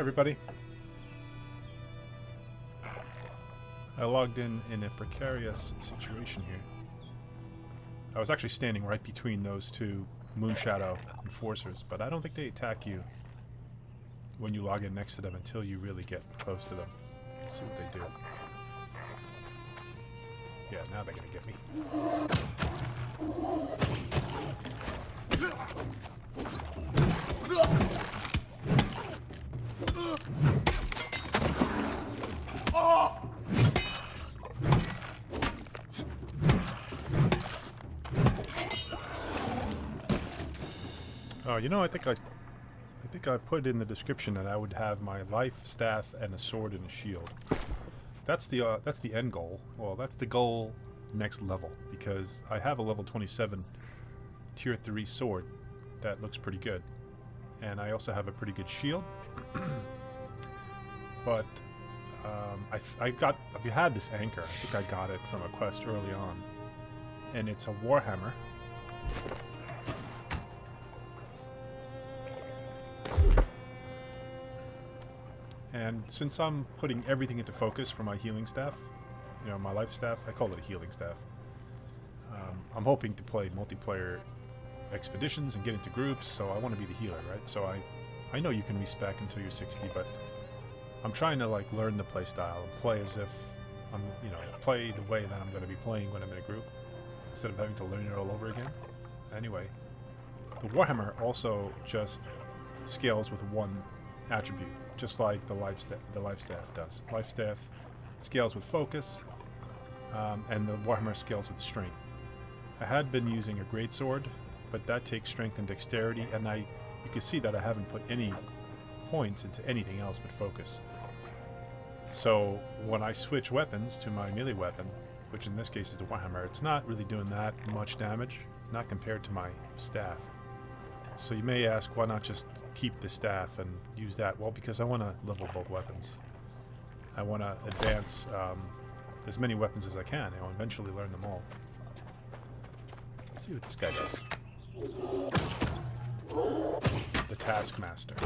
everybody. I logged in a precarious situation here. I was actually standing right between those two Moonshadow enforcers, but I don't think they attack you when you log in next to them until you really get close to them. Let's see what they do. Yeah, now they're gonna get me. Oh, you know, I think I put in the description that I would have my life staff and a sword and a shield. That's the end goal. Well, that's the goal next level, because I have a level 27 tier 3 sword that looks pretty good, and I also have a pretty good shield. But I've had this anchor. I think I got it from a quest early on, and it's a Warhammer. And since I'm putting everything into focus for my healing staff, you know, my life staff, I call it a healing staff. I'm hoping to play multiplayer expeditions and get into groups, so I want to be the healer, right? So I know you can respec until you're 60, but I'm trying to like learn the play style and play as if I'm, you know, play the way that I'm going to be playing when I'm in a group, instead of having to learn it all over again. Anyway, the Warhammer also just scales with one attribute, just like the life staff does. Life staff scales with focus, and the Warhammer scales with strength. I had been using a greatsword, but that takes strength and dexterity, and you can see that I haven't put any points into anything else but focus. So when I switch weapons to my melee weapon, which in this case is the Warhammer, it's not really doing that much damage, not compared to my staff. So you may ask, why not just keep the staff and use that? Well, because I want to level both weapons. I want to advance as many weapons as I can, and I'll eventually learn them all. Let's see what this guy does. The Taskmaster.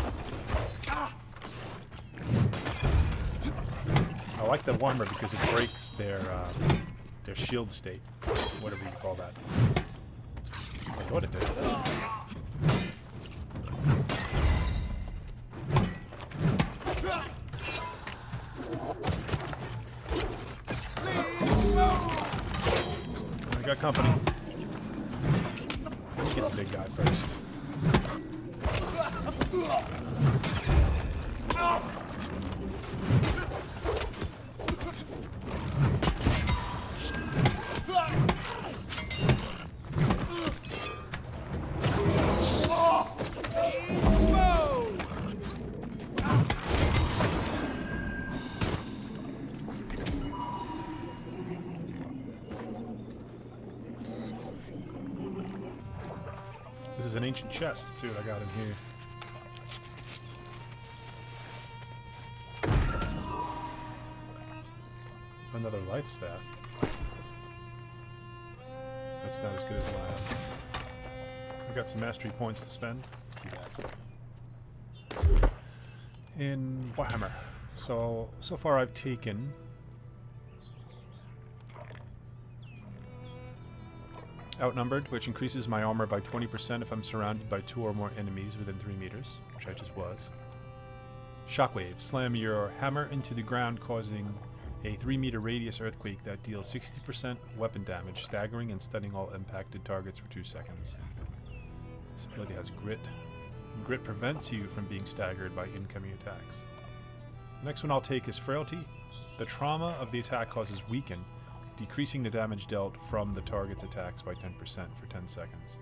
I like the Warhammer because it breaks their shield state, whatever you call that. I thought it did. I got company. Let me get the big guy first. This is an ancient chest. Let's see what I got in here. Another life staff. That's not as good as what I have. I've got some mastery points to spend. Let's do that. In Warhammer. So far I've taken Outnumbered, which increases my armor by 20% if I'm surrounded by 2 or more enemies within 3 meters, which I just was. Shockwave. Slam your hammer into the ground, causing a 3-meter radius earthquake that deals 60% weapon damage, staggering and stunning all impacted targets for 2 seconds. This ability has Grit. Grit prevents you from being staggered by incoming attacks. The next one I'll take is Frailty. The trauma of the attack causes Weaken, decreasing the damage dealt from the target's attacks by 10% for 10 seconds.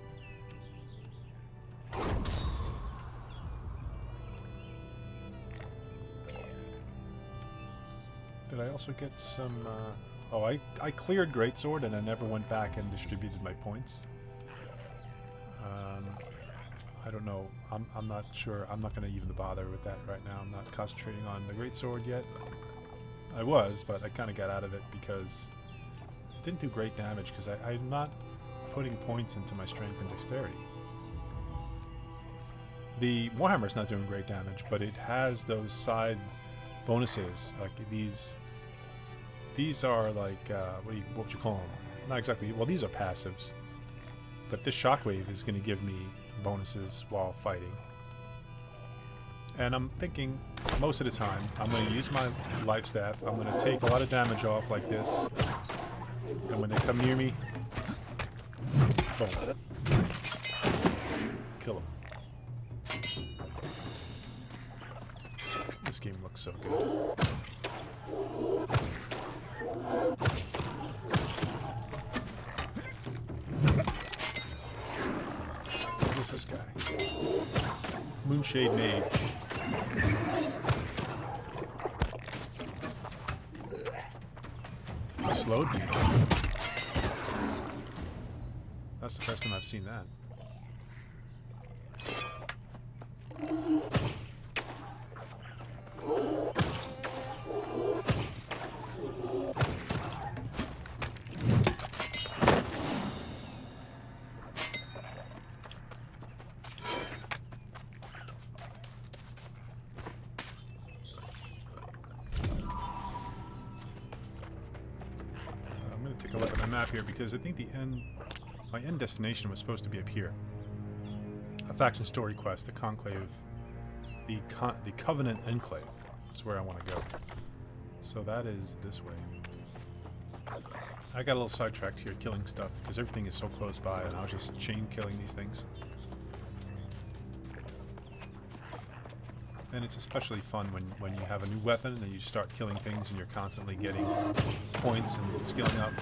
Did I also get some... Oh, I cleared Greatsword and I never went back and distributed my points. I don't know. I'm not sure. I'm not going to even bother with that right now. I'm not concentrating on the Greatsword yet. I was, but I kind of got out of it because it didn't do great damage because I'm not putting points into my strength and dexterity. The Warhammer's not doing great damage, but it has those side bonuses. Like these are like what would you call them? Not exactly. Well, these are passives, but this shockwave is going to give me bonuses while fighting. And I'm thinking most of the time I'm going to use my life staff. I'm going to take a lot of damage off like this. And when they come near me, boom, kill them. This game looks so good. Who's this guy? Moonshade Mage. He slowed me. That's the first time I've seen that. Take a look at my map here because I think my end destination was supposed to be up here. A faction story quest, the Conclave, the Covenant Enclave is where I want to go. So that is this way. I got a little sidetracked here killing stuff because everything is so close by and I was just chain killing these things. And it's especially fun when you have a new weapon and you start killing things and you're constantly getting points and skilling up.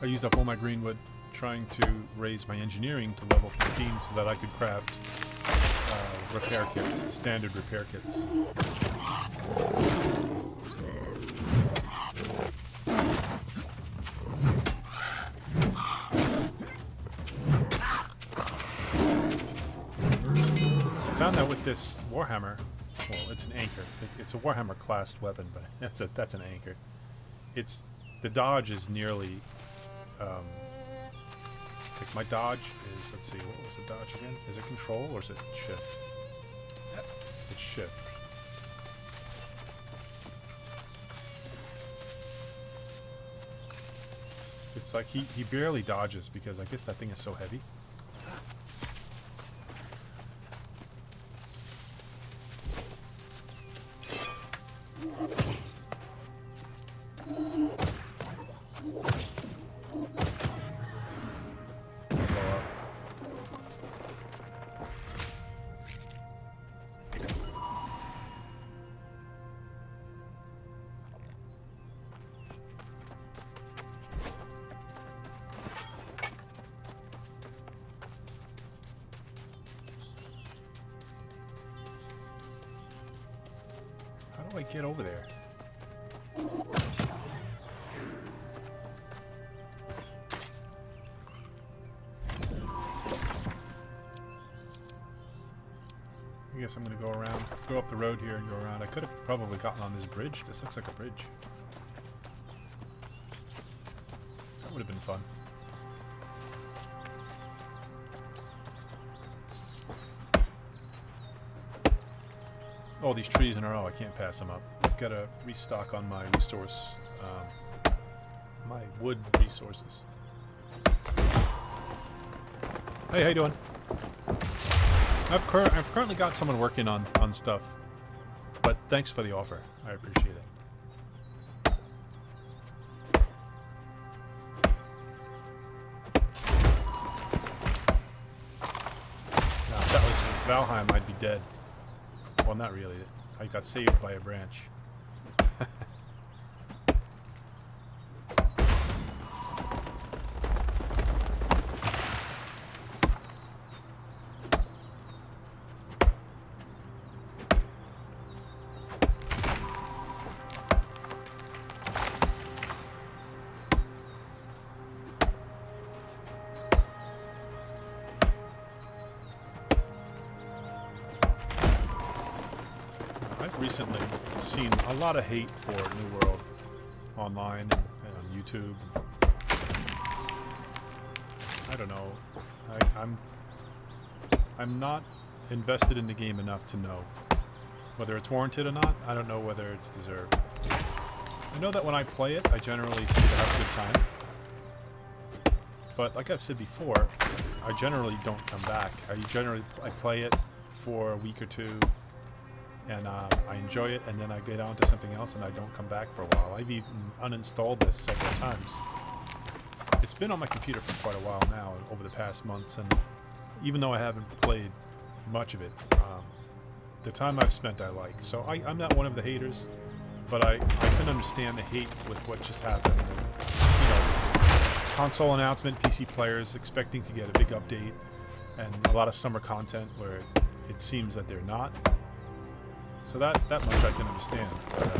I used up all my green wood trying to raise my engineering to level 15 so that I could craft repair kits, standard repair kits. I found that with this Warhammer, well, it's an anchor. It's a Warhammer classed weapon, but that's an anchor. The dodge is nearly like my dodge is, let's see, what was the dodge again? Is it control or is it shift? It's shift. It's like he barely dodges because I guess that thing is so heavy. get over there? I guess I'm gonna go around, go up the road here and go around. I could have probably gotten on this bridge. This looks like a bridge. That would have been fun. All these trees in a row, I can't pass them up. I've got to restock on my resource, my wood resources. Hey, how you doing? I've currently got someone working on stuff, but thanks for the offer. I appreciate it. Now, if that was Valheim, I'd be dead. Well, not really. I got saved by a branch. Recently seen a lot of hate for New World online and on YouTube. I don't know. I'm not invested in the game enough to know whether it's warranted or not. I don't know whether it's deserved. I know that when I play it, I generally seem to have a good time. But like I've said before, I generally don't come back. I play it for a week or two. And I enjoy it, and then I get on to something else, and I don't come back for a while. I've even uninstalled this several times. It's been on my computer for quite a while now, over the past months, and even though I haven't played much of it, the time I've spent I like. So I'm not one of the haters, but I can understand the hate with what just happened. And, you know, console announcement, PC players expecting to get a big update, and a lot of summer content where it seems that they're not. So that much I can understand. But,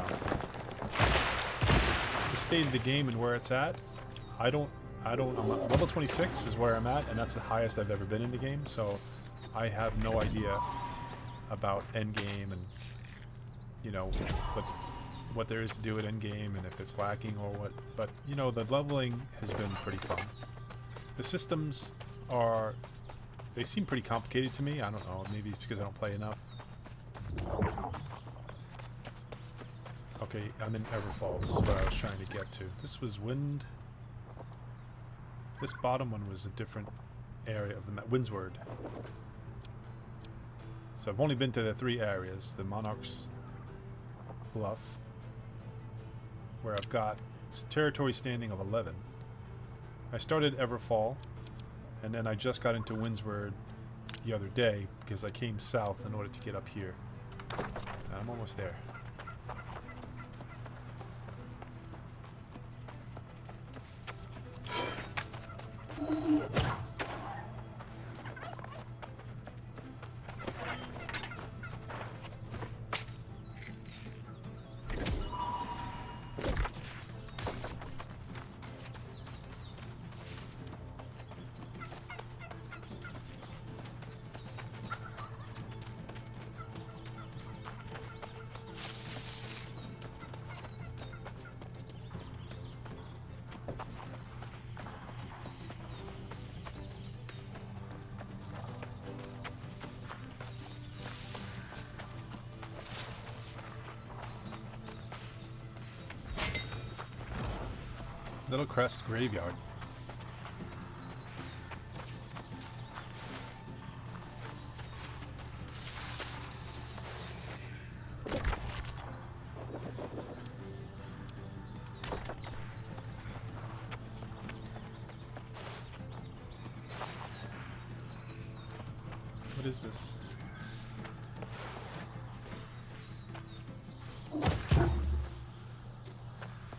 the state of the game and where it's at, I'm level 26 is where I'm at, and that's the highest I've ever been in the game, so I have no idea about endgame and, you know, what there is to do at endgame and if it's lacking or what. But, you know, the leveling has been pretty fun. The systems they seem pretty complicated to me. I don't know, maybe it's because I don't play enough. Okay, I'm in Everfall. This is what I was trying to get to. This was Wind. This bottom one was a different area of the map. Windsward. So I've only been to the 3 areas. The Monarch's Bluff, where I've got territory standing of 11. I started Everfall, and then I just got into Windsward the other day because I came south in order to get up here. And I'm almost there. Little Crest Graveyard. What is this?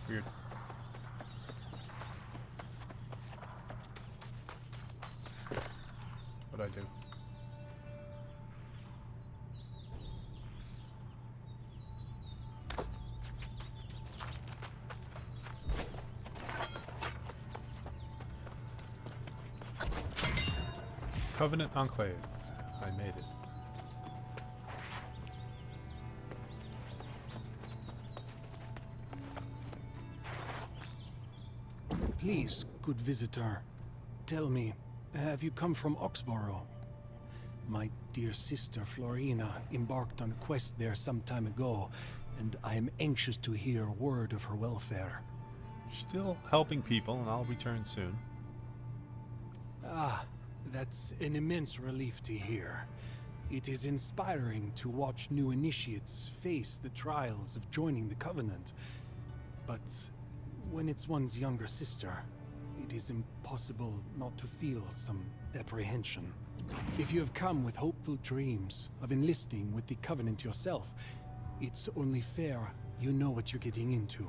Weird. What'd I do? Covenant Enclave. I made it. Please, good visitor, tell me, have you come from Oxborough? My dear sister Florina embarked on a quest there some time ago, and I am anxious to hear word of her welfare. Still helping people, and I'll return soon. Ah, that's an immense relief to hear. It is inspiring to watch new initiates face the trials of joining the Covenant. But when it's one's younger sister, it is impossible not to feel some apprehension. If you have come with hopeful dreams of enlisting with the Covenant yourself, it's only fair you know what you're getting into.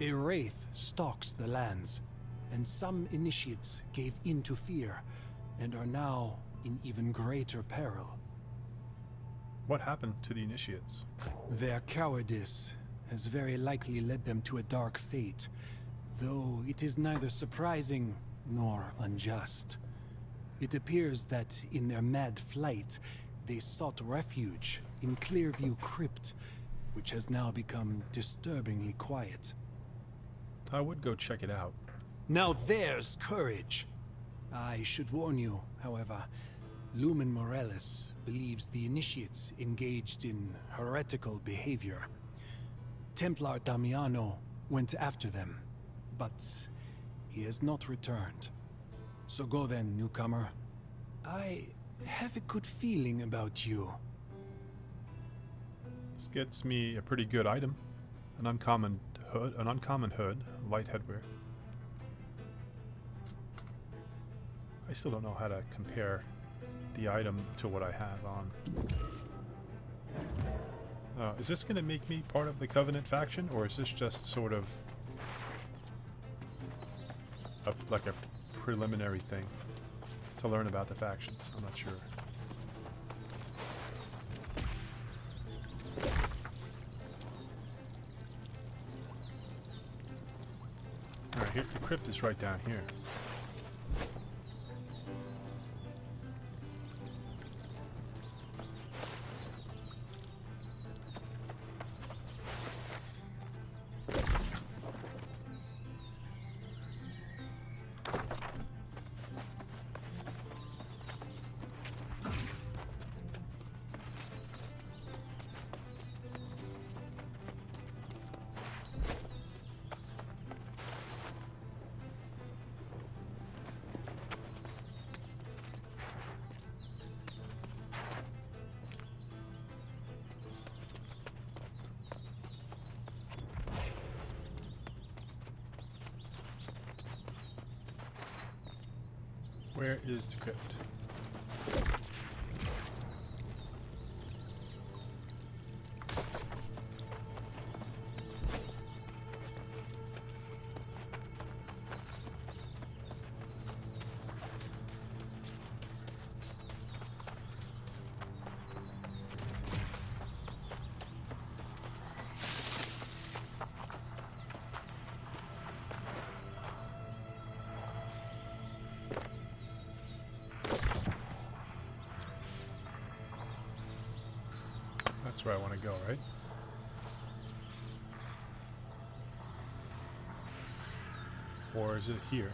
A wraith stalks the lands, and some initiates gave in to fear, and are now in even greater peril. What happened to the initiates? Their cowardice has very likely led them to a dark fate, though it is neither surprising nor unjust. It appears that in their mad flight, they sought refuge in Clearview Crypt, which has now become disturbingly quiet. I would go check it out. Now there's courage! I should warn you, however, Lumen Morales believes the initiates engaged in heretical behavior. Templar Damiano went after them, but he has not returned. So go then, newcomer. I have a good feeling about you. This gets me a pretty good item. An uncommon hood, light headwear. I still don't know how to compare the item to what I have on. Is this going to make me part of the Covenant faction, or is this just sort of like a preliminary thing to learn about the factions? I'm not sure. Alright, here, the crypt is right down here. Where is the crypt? That's where I want to go, right? Or is it here?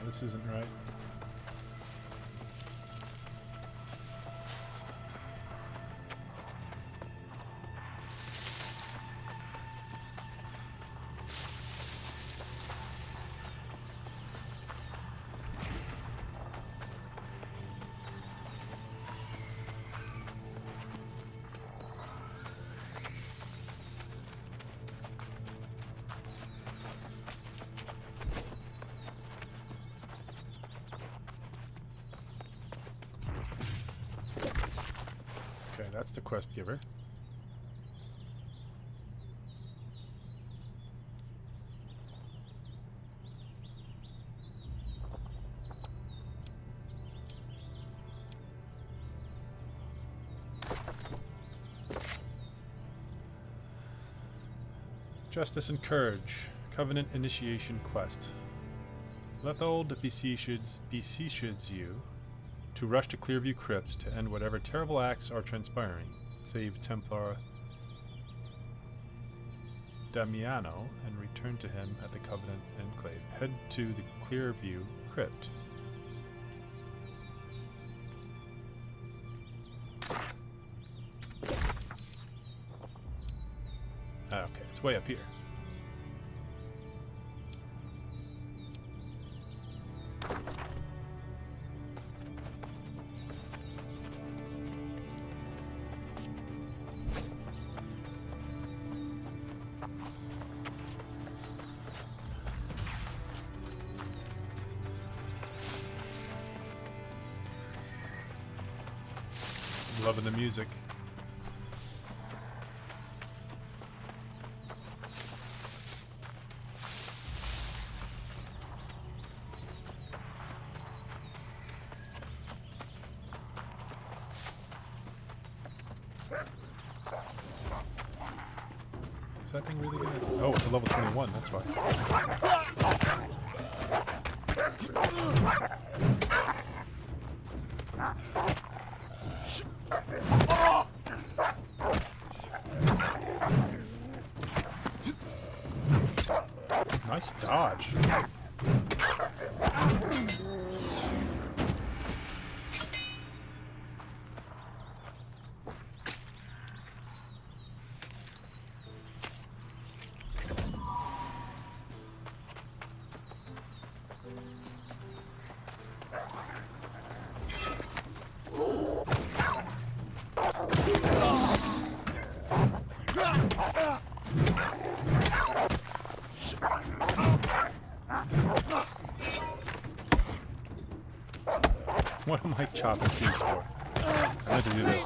This isn't right. Okay, that's the quest giver. Justice and Courage. Covenant Initiation Quest. Lethold beseeches you to rush to Clearview Crypt to end whatever terrible acts are transpiring. Save Templar Damiano and return to him at the Covenant Enclave. Head to the Clearview Crypt. Okay, it's way up here. Loving the music. Is that thing really good? Oh, it's a level 21, that's why. Nice dodge. What am I chopping trees for? I had to do this.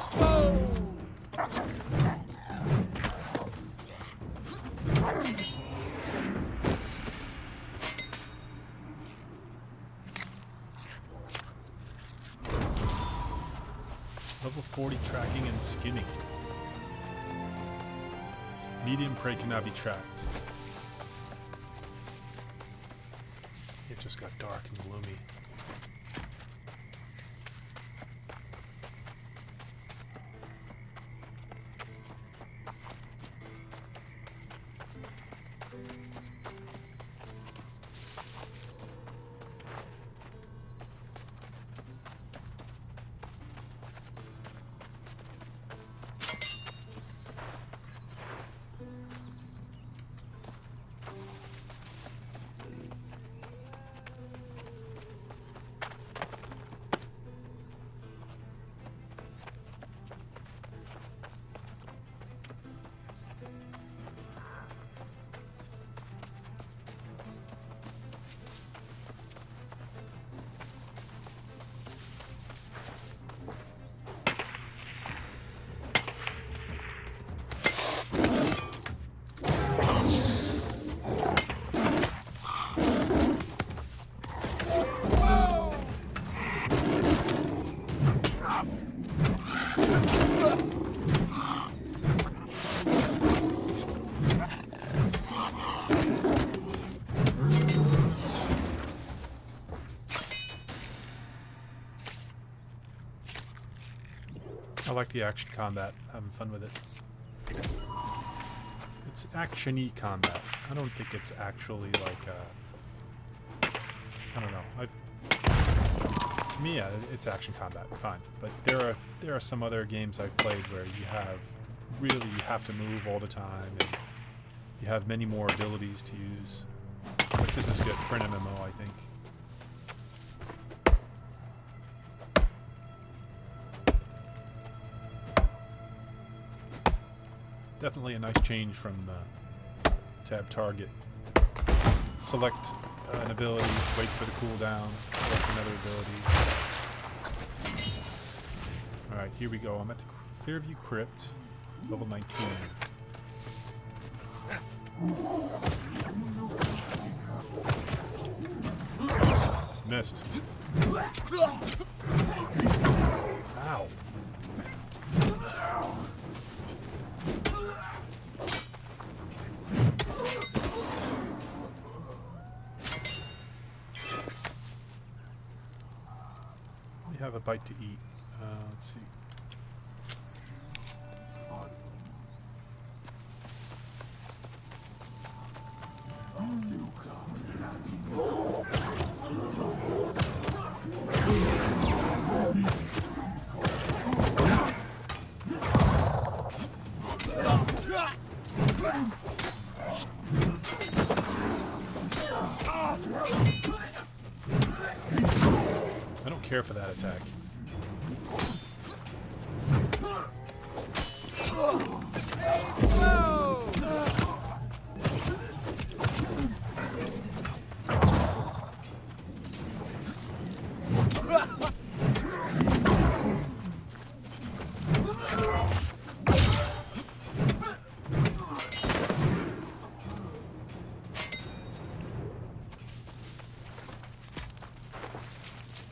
Level 40 tracking and skinning. Medium prey cannot be tracked. It just got dark and gloomy. I like the action combat. Having fun with it. It's action-y combat. I don't think it's actually like I don't know. To me, yeah, it's action combat. Fine. But there are some other games I've played where you have to move all the time, and you have many more abilities to use. But this is good for an MMO, I think. Definitely a nice change from the tab target. Select an ability, wait for the cooldown, select another ability. Alright, here we go. I'm at the Clearview Crypt, level 19. Missed. Ow. have a bite to eat. Let's see. I don't care for that attack.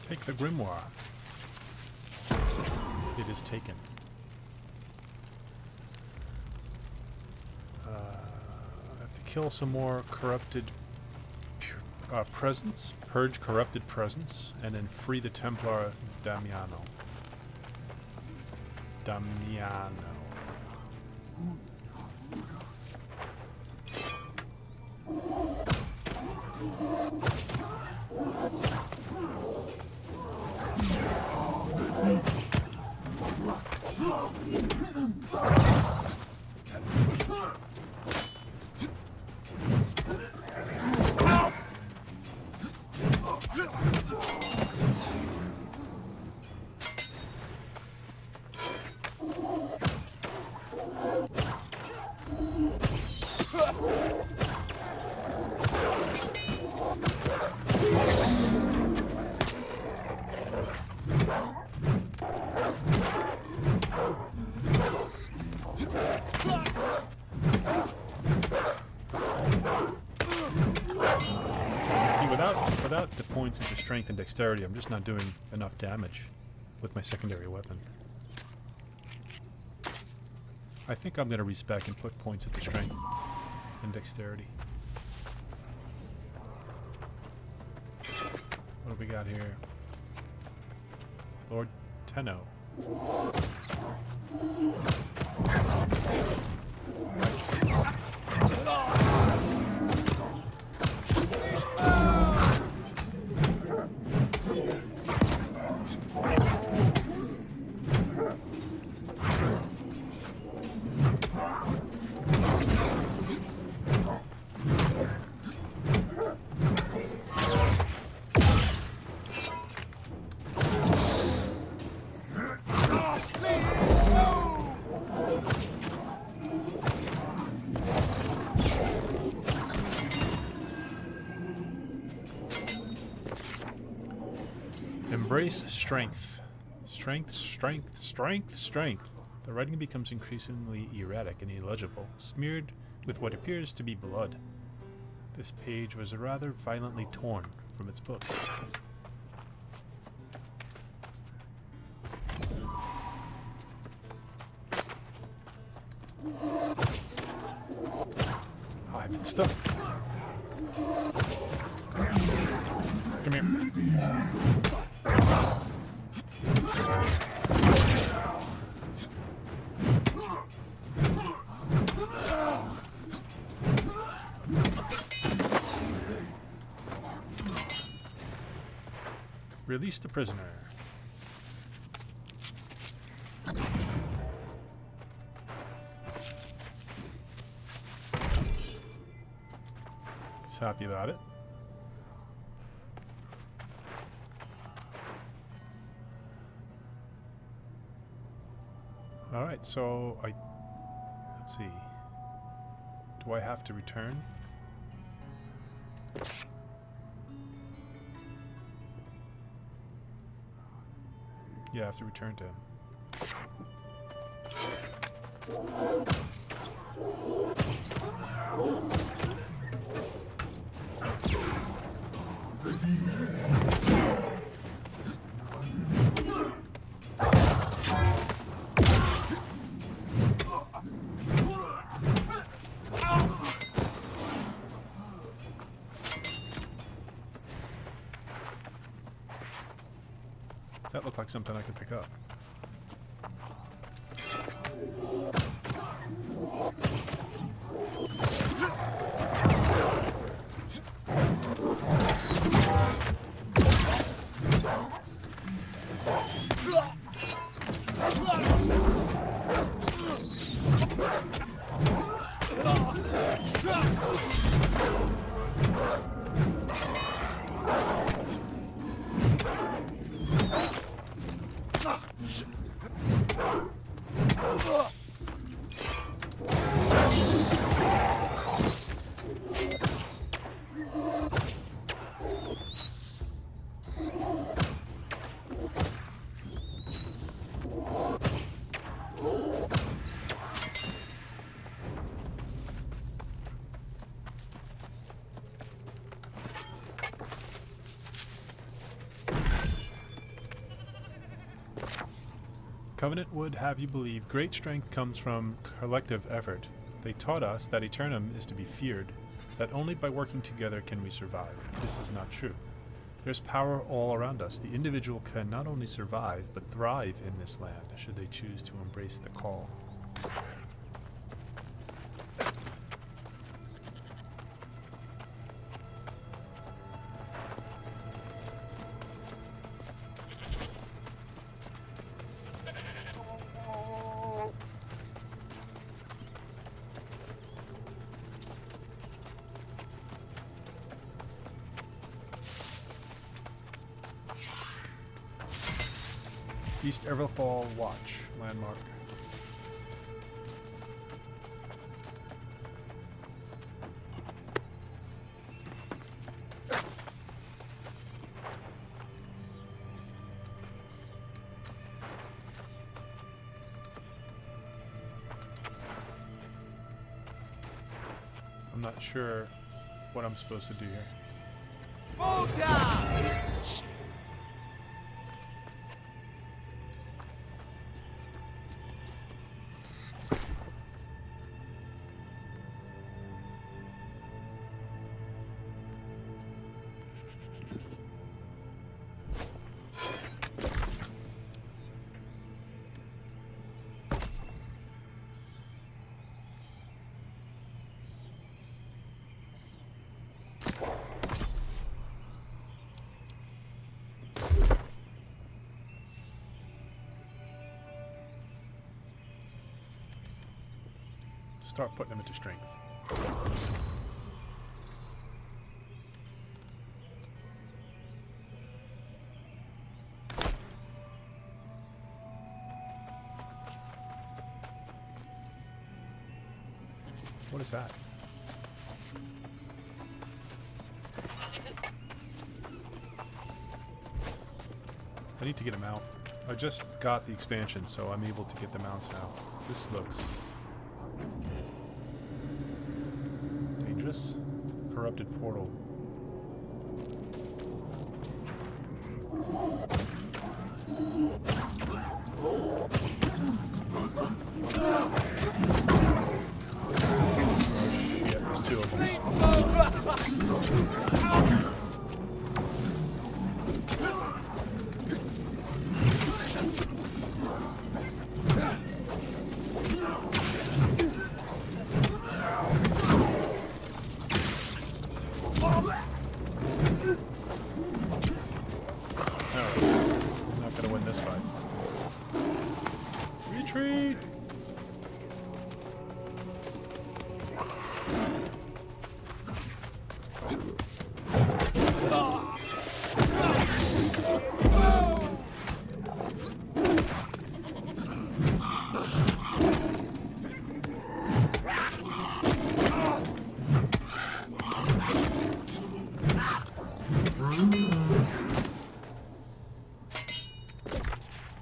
Take the grimoire. It is taken. I have to kill some more corrupted presence, purge corrupted presence, and then free the Templar Damiano. Without the points into strength and dexterity, I'm just not doing enough damage with my secondary weapon. I think I'm going to respec and put points into strength and dexterity. What do we got here? Lord Tenno. Embrace strength. Strength, strength, strength, strength. The writing becomes increasingly erratic and illegible, smeared with what appears to be blood. This page was rather violently torn from its book. Oh, I messed up. Come here. Release the prisoner. He's happy about it. Alright, so let's see. Do I have to return? Yeah, I have to return to him. That looked like something I could pick up. Covenant would have you believe great strength comes from collective effort. They taught us that Eternum is to be feared, that only by working together can we survive. This is not true. There's power all around us. The individual can not only survive, but thrive in this land, should they choose to embrace the call. East Everfall Watch landmark. I'm not sure what I'm supposed to do here. Move down! Start putting them into strength. What is that? I need to get a mount. I just got the expansion, so I'm able to get the mounts now. This looks dangerous. Corrupted portal. Yeah, there's two of them. Retreat!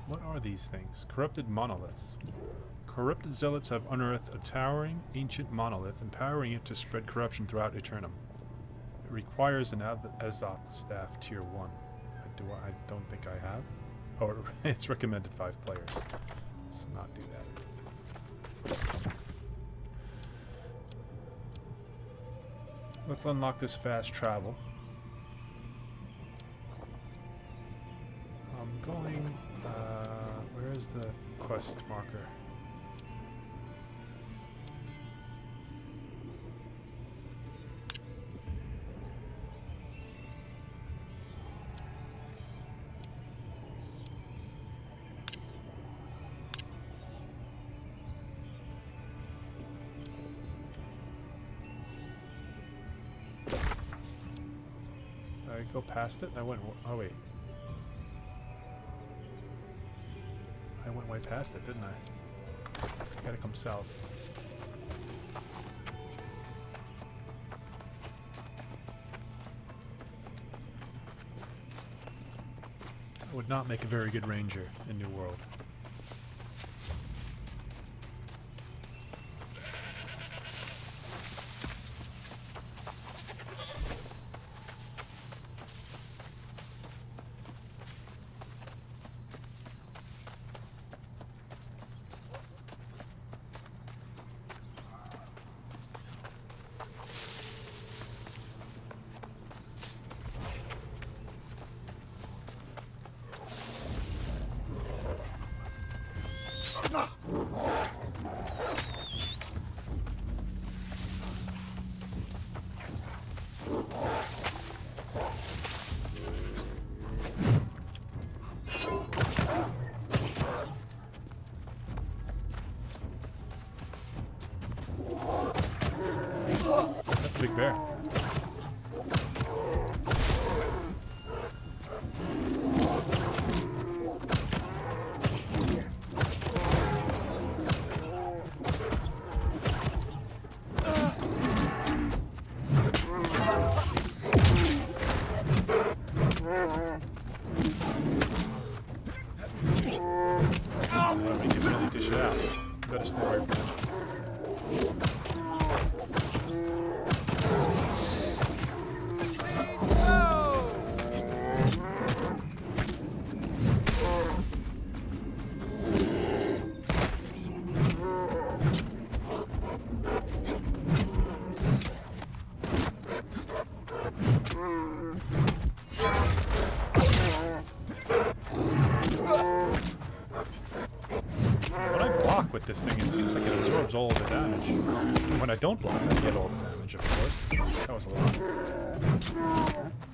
What are these things? Corrupted monoliths. Corrupted zealots have unearthed a towering, ancient monolith, empowering it to spread corruption throughout Eternum. It requires an Azoth staff tier 1. I don't think I have. Oh, it's recommended 5 players. Let's not do that. Let's unlock this fast travel. I'm going quest marker. Did I go past it? I went. Oh wait. I went way past it, didn't I? Gotta come south. I would not make a very good ranger in New World. That's a big bear. We can really dish it out. Better stay away from it. When I block with this thing, it seems like it absorbs all the damage. And when I don't block, I get all the damage, of course. That was a lot.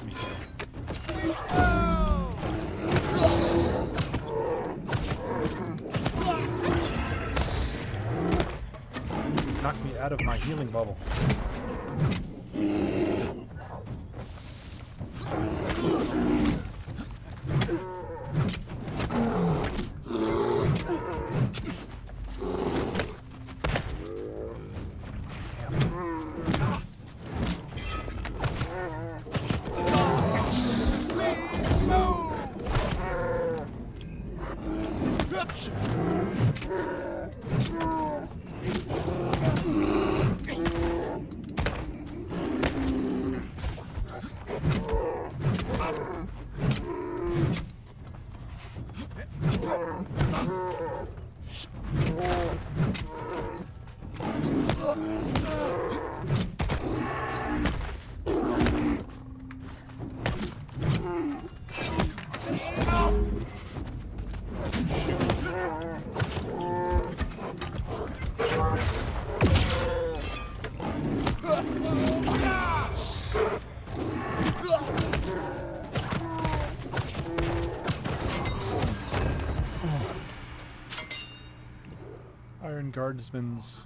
Me too. Knocked me out of my healing bubble. Iron Guardsman's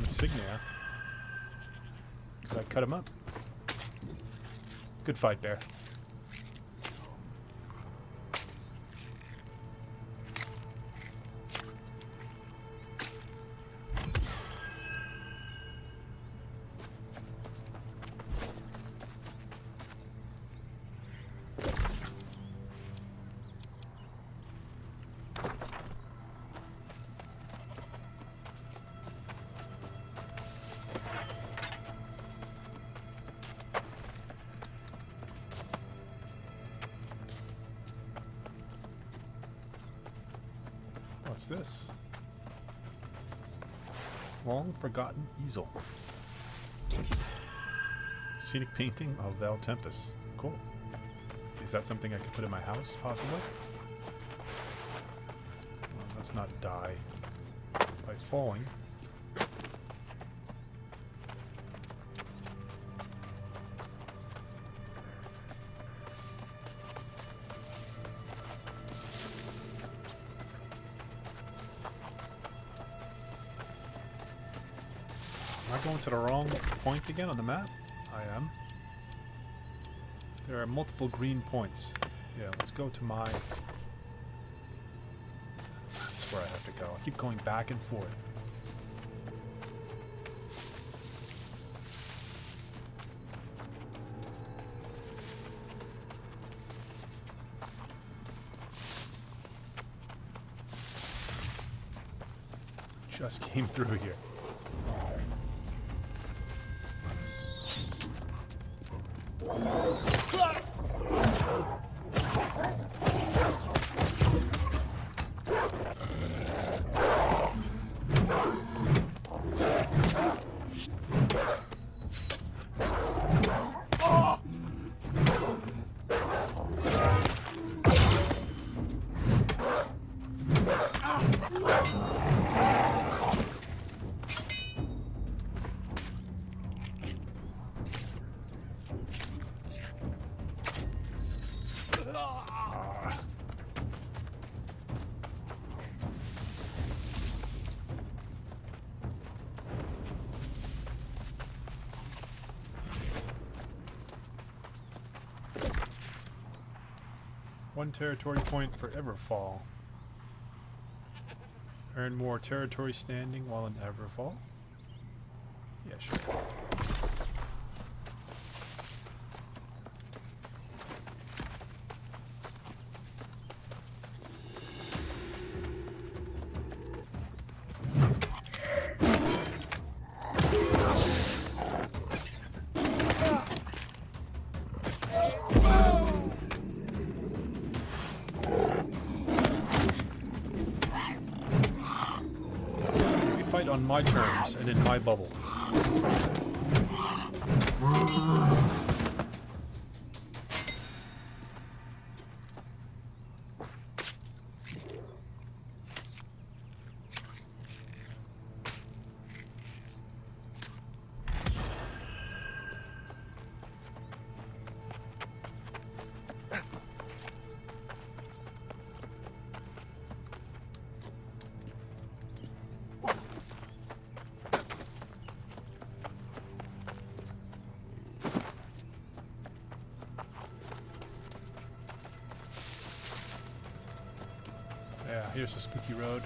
insignia. Could I cut him up? Good fight, bear. What's this? Long forgotten easel. Scenic painting of Val Tempest. Cool. Is that something I could put in my house, possibly? Well, Let's not die by falling. Am I going to the wrong point again on the map? I am. There are multiple green points. Yeah, let's go to my... That's where I have to go. I keep going back and forth. Just came through here. One territory point for Everfall. Earn more territory standing while in Everfall? Yeah, sure. Fight on my terms and in my bubble. Yeah, here's the spooky road.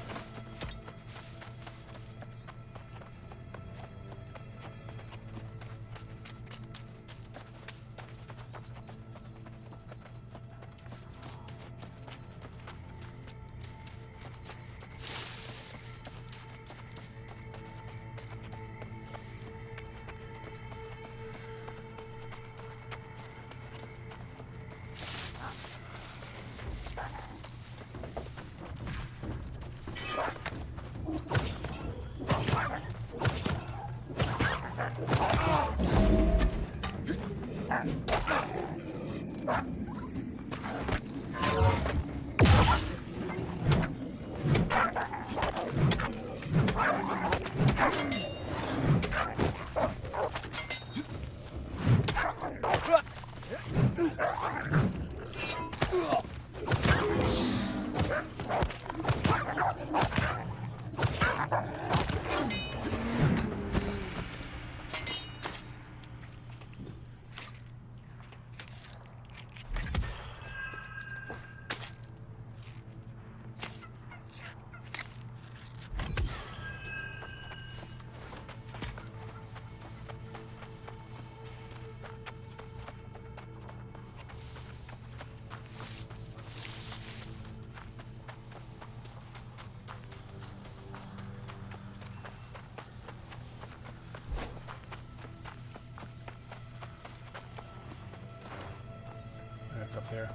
It's up there.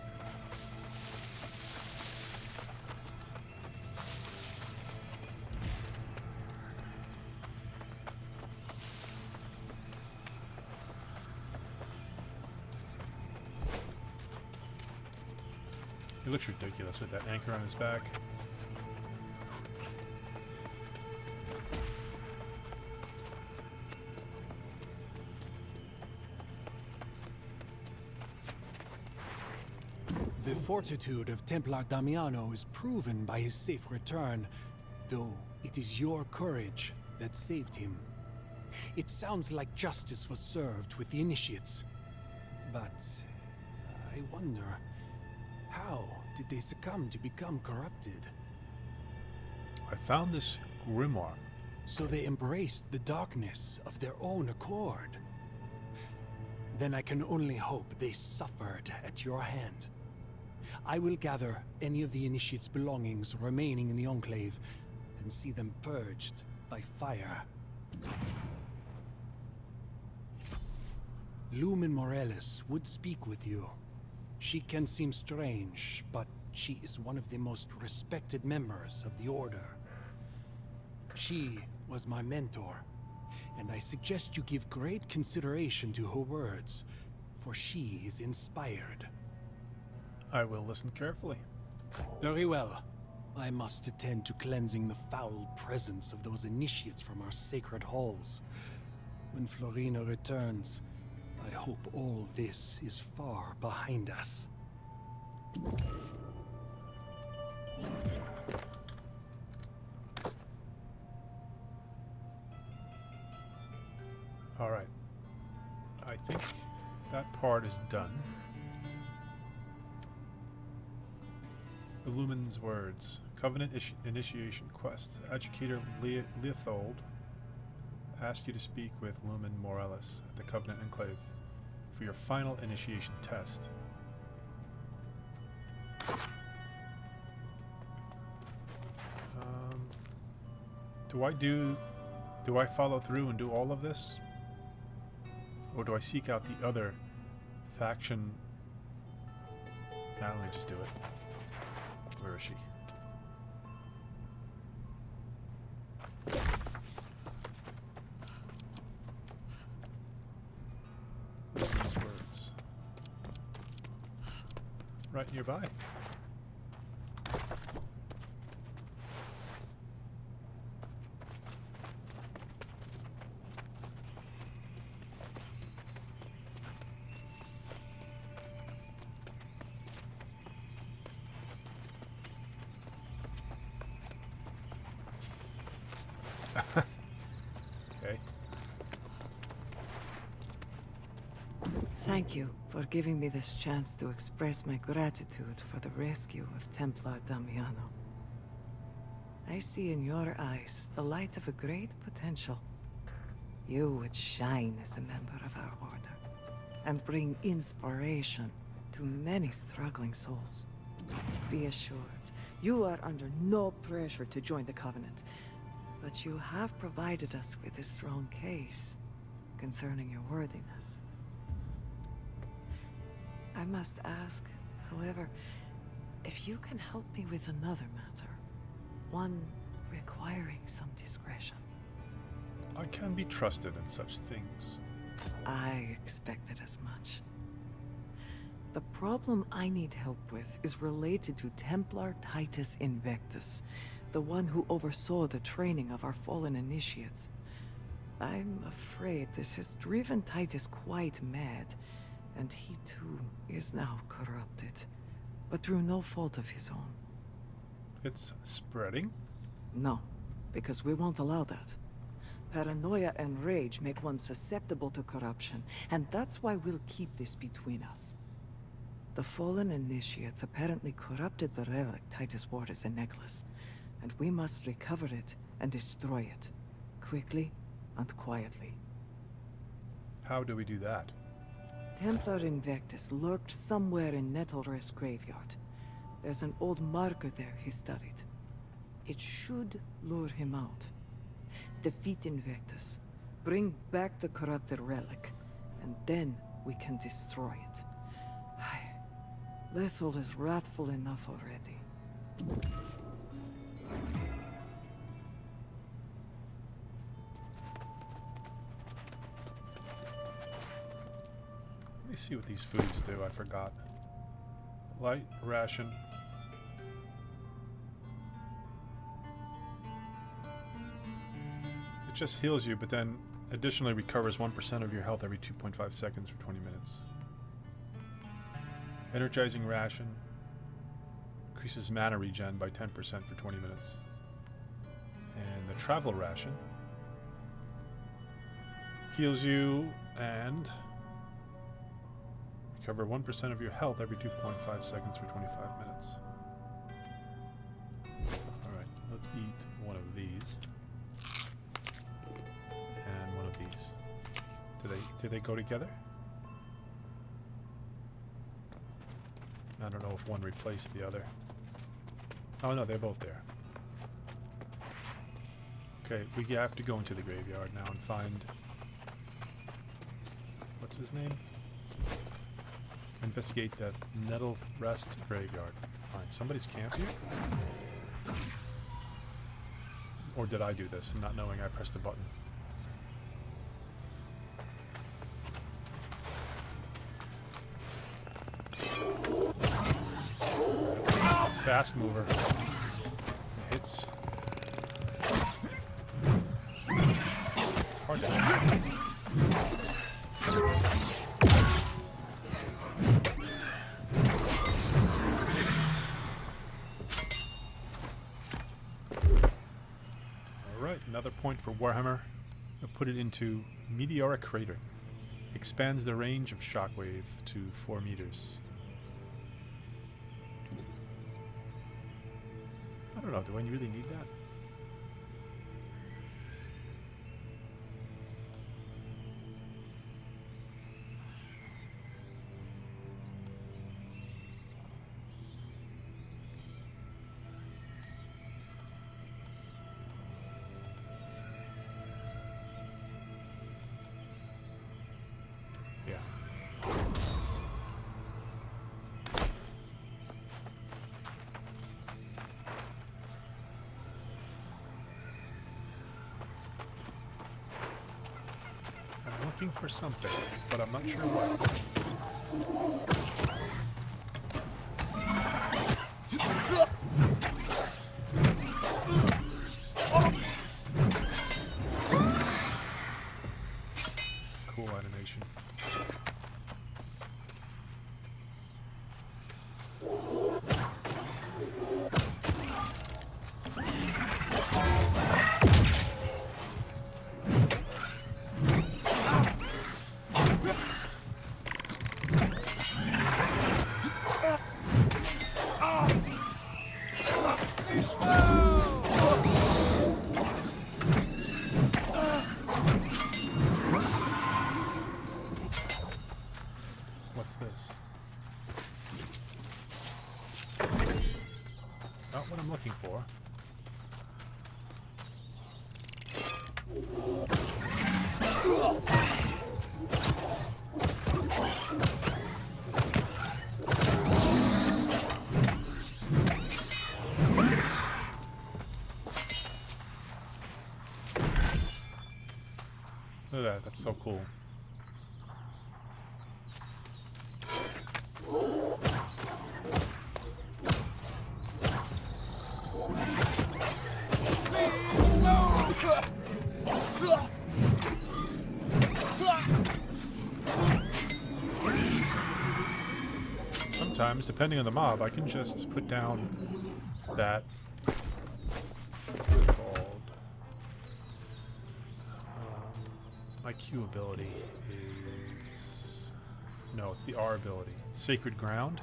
He looks ridiculous with that anchor on his back. The fortitude of Templar Damiano is proven by his safe return, though it is your courage that saved him. It sounds like justice was served with the initiates. But I wonder, how did they succumb to become corrupted? I found this grimoire. So they embraced the darkness of their own accord. Then I can only hope they suffered at your hand. I will gather any of the initiates' belongings remaining in the Enclave and see them purged by fire. Lumen Morales would speak with you. She can seem strange, but she is one of the most respected members of the Order. She was my mentor, and I suggest you give great consideration to her words, for she is inspired. I will listen carefully. Very well. I must attend to cleansing the foul presence of those initiates from our sacred halls. When Florina returns, I hope all this is far behind us. All right. I think that part is done. Illumin's words. Covenant initiation quest. Educator Leothold asked you to speak with Lumen Morales at the Covenant Enclave for your final initiation test. Do I follow through and do all of this? Or do I seek out the other faction? Nah, let me just do it. Where is she? These words. Right nearby. Okay. Thank you for giving me this chance to express my gratitude for the rescue of Templar Damiano. I see in your eyes the light of a great potential. You would shine as a member of our order, and bring inspiration to many struggling souls. Be assured, you are under no pressure to join the Covenant, but you have provided us with a strong case concerning your worthiness. I must ask, however, if you can help me with another matter, one requiring some discretion. I can be trusted in such things. I expected as much. The problem I need help with is related to Templar Titus Invictus, the one who oversaw the training of our fallen initiates. I'm afraid this has driven Titus quite mad, and he too is now corrupted, but through no fault of his own. It's spreading? No, because we won't allow that. Paranoia and rage make one susceptible to corruption, and that's why we'll keep this between us. The fallen initiates apparently corrupted the relic Titus wore as a necklace, and we must recover it and destroy it, quickly and quietly. How do we do that? Templar Invictus lurked somewhere in Nettlrest Graveyard. There's an old marker there he studied. It should lure him out. Defeat Invictus, bring back the corrupted relic, and then we can destroy it. Leothold is wrathful enough already. Let me see what these foods do. I forgot. Light ration. It just heals you, but then additionally recovers 1% of your health every 2.5 seconds for 20 minutes. Energizing ration. increases mana regen by 10% for 20 minutes. And the travel ration heals you and recover 1% of your health every 2.5 seconds for 25 minutes. Alright, let's eat one of these. And one of these. Do they go together? I don't know if one replaced the other. Oh no, they're both there. Okay, we have to go into the graveyard now and find... What's his name? Investigate that Nettle Rest graveyard. Alright, somebody's camped here? Or did I do this, not knowing I pressed a button? Fast mover. Hits. Hard to hit. Alright, another point for Warhammer. I'll put it into Meteoric Crater. Expands the range of shockwave to 4 meters. I don't know, do I really need that? Yeah. I'm looking for something, but I'm not sure what. Cool animation. What's this? Not what I'm looking for. Look at that, that's so cool. Sometimes, depending on the mob, I can just put down that... What's it called? My Q ability is... No, it's the R ability. Sacred Ground.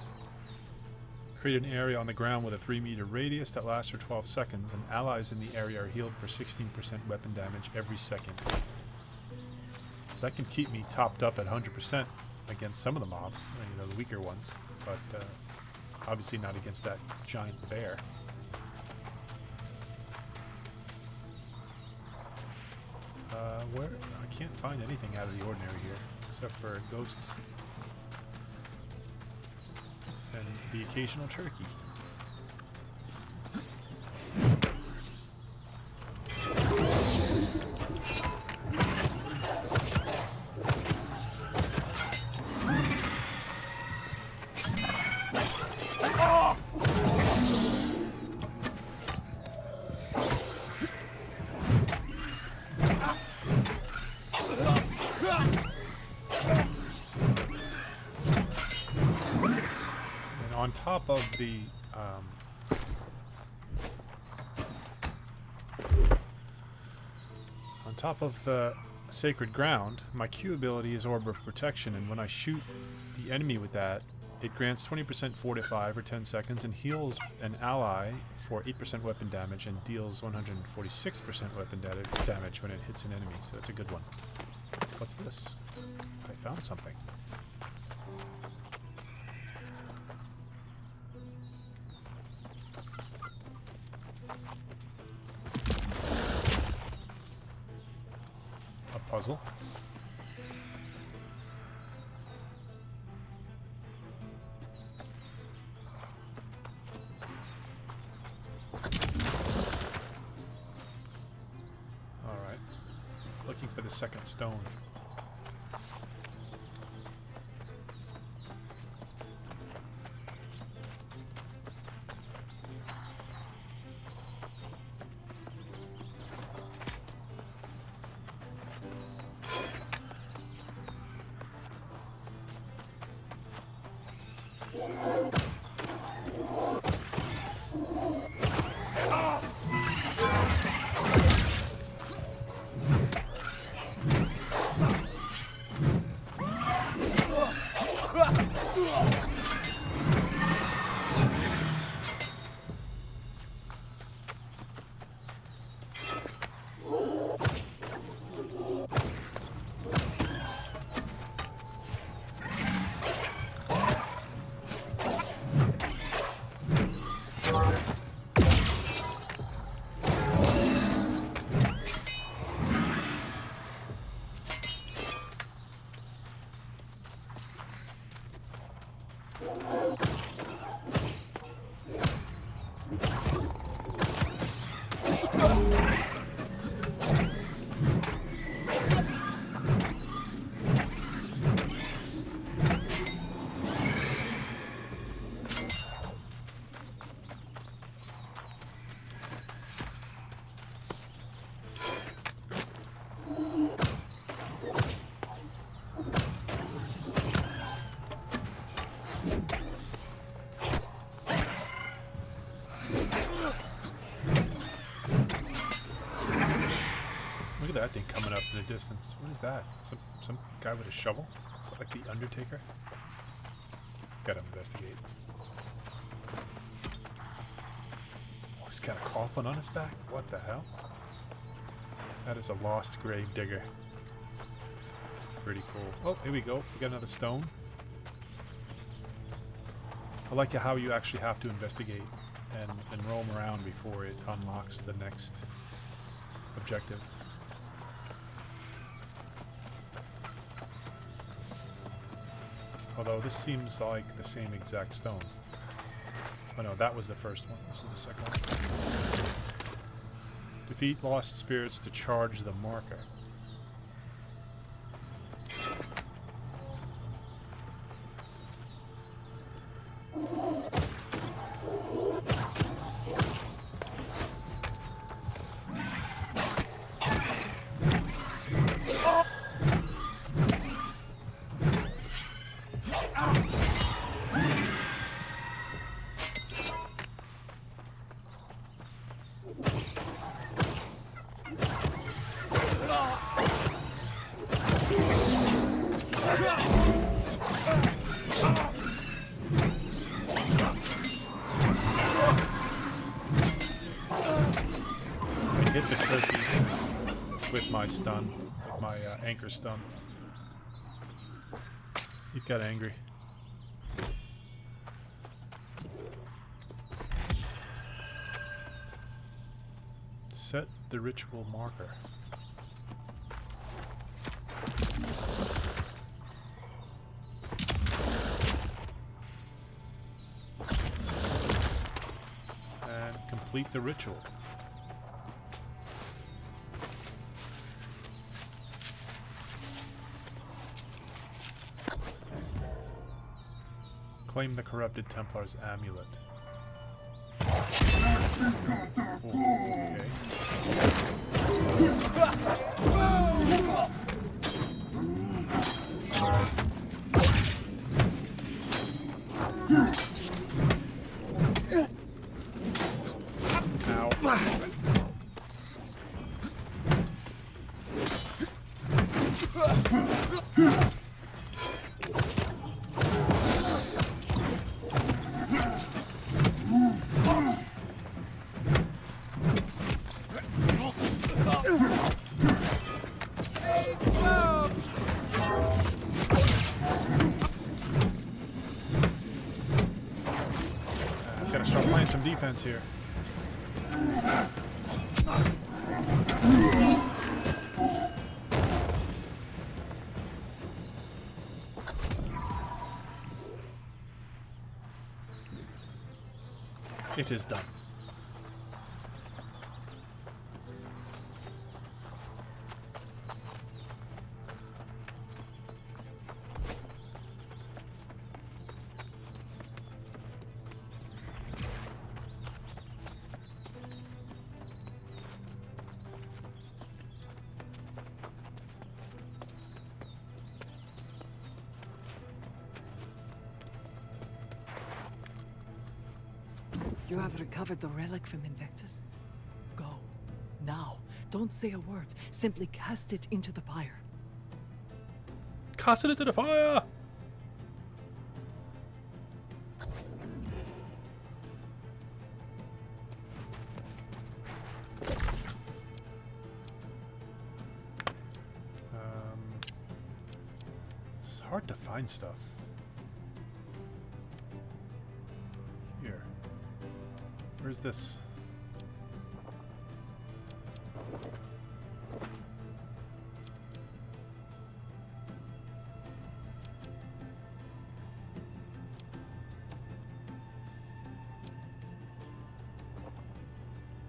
Create an area on the ground with a 3-meter radius that lasts for 12 seconds, and allies in the area are healed for 16% weapon damage every second. That can keep me topped up at 100% against some of the mobs, you know, the weaker ones, but obviously not against that giant bear. Where? I can't find anything out of the ordinary here, except for ghosts and the occasional turkey. On top of the top of the sacred ground, my Q ability is Orb of Protection, and when I shoot the enemy with that, it grants 20% fortify for 10 seconds and heals an ally for 8% weapon damage and deals 146% weapon damage when it hits an enemy, so that's a good one. What's this? I found something. A puzzle. Looking for the second stone. Look at that thing coming up in the distance. What is that? Some guy with a shovel? Is that like the Undertaker? Gotta investigate. Oh, he's got a coffin on his back? What the hell? That is a lost grave digger. Pretty cool. Oh, here we go. We got another stone. I like how you actually have to investigate and roam around before it unlocks the next objective. Although this seems like the same exact stone. Oh no, that was the first one. This is the second one. Defeat lost spirits to charge the marker. Hit the turkey with my stun, with my anchor stun. He got angry. Set the ritual marker. And complete the ritual. Claim the corrupted Templar's amulet. Okay. Ow. Gotta start playing some defense here. It is done. You have recovered the relic from Invictus? Go. Now. Don't say a word. Simply cast it into the pyre. Cast it into the fire! It's hard to find stuff. Here. Where's this?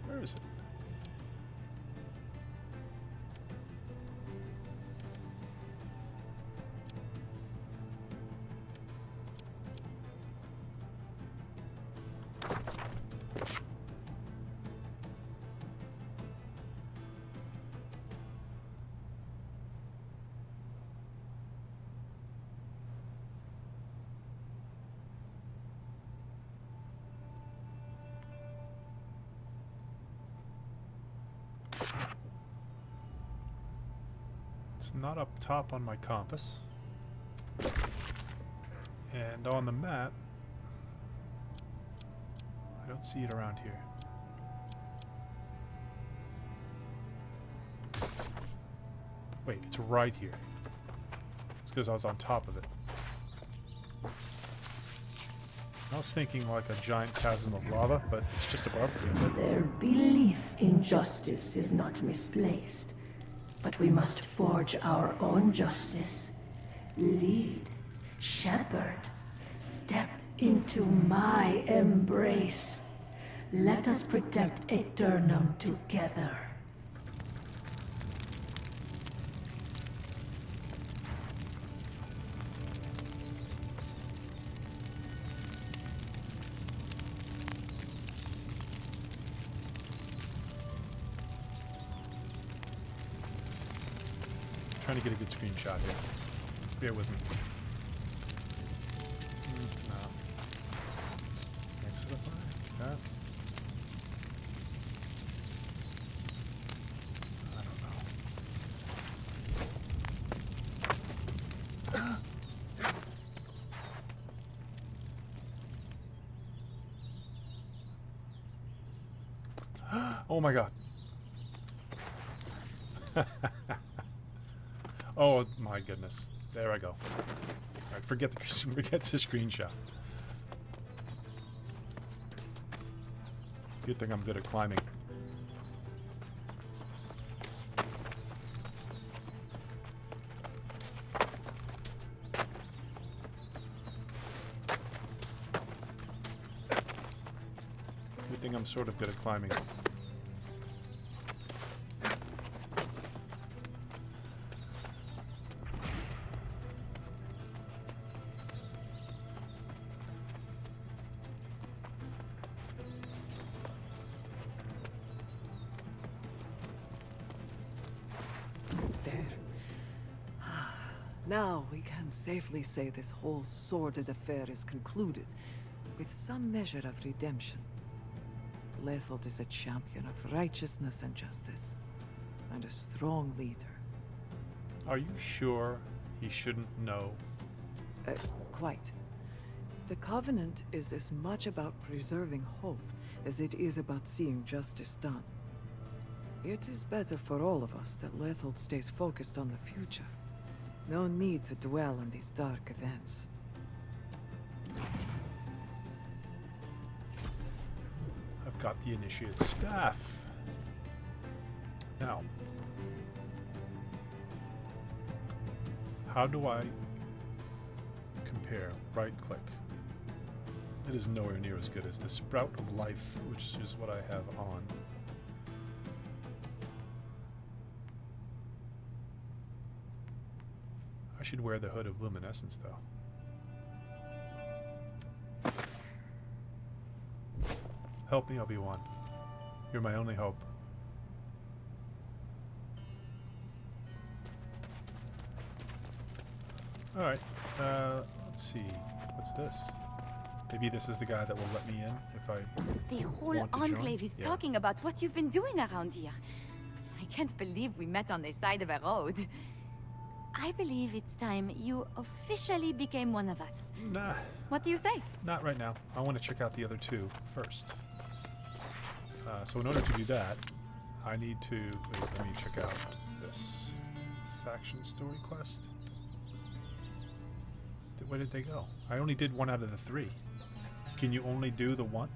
Where is it? It's not up top on my compass. And on the map, I don't see it around here. Wait, it's right here. It's because I was on top of it. I was thinking like a giant chasm of lava, but it's just a barbecue. Their belief in justice is not misplaced, but we must forge our own justice. Lead, shepherd, step into my embrace. Let us protect Aeternum together. Trying to get a good screenshot here. Bear with me. No. Next to the fire? That? I don't know. Oh my god. Oh my goodness. There I go. Alright, forget the screenshot. Good thing I'm good at climbing. Good thing I'm sort of good at climbing. Now we can safely say this whole sordid affair is concluded, with some measure of redemption. Lethold is a champion of righteousness and justice, and a strong leader. Are you sure He shouldn't know. Quite. The Covenant is as much about preserving hope as it is about seeing justice done. It is better for all of us that Lethold stays focused on the future. No need to dwell on these dark events. I've got the Initiate Staff. Now, how do I compare? Right click. It is nowhere near as good as the Sprout of Life, which is what I have on. I should wear the Hood of Luminescence, though. Help me, Obi-Wan. You're my only hope. Alright, let's see. What's this? Maybe this is the guy that will let me in if I The whole want to enclave join? is Yeah. talking about what you've been doing around here. I can't believe we met on the side of a road. I believe it's time you officially became one of us. Nah, What do you say? not right now. I want to check out the other two first. So in order to do that, I need to... Wait, let me check out this faction story quest. Where did they go? I only did one out of the 3. Can you only do the one?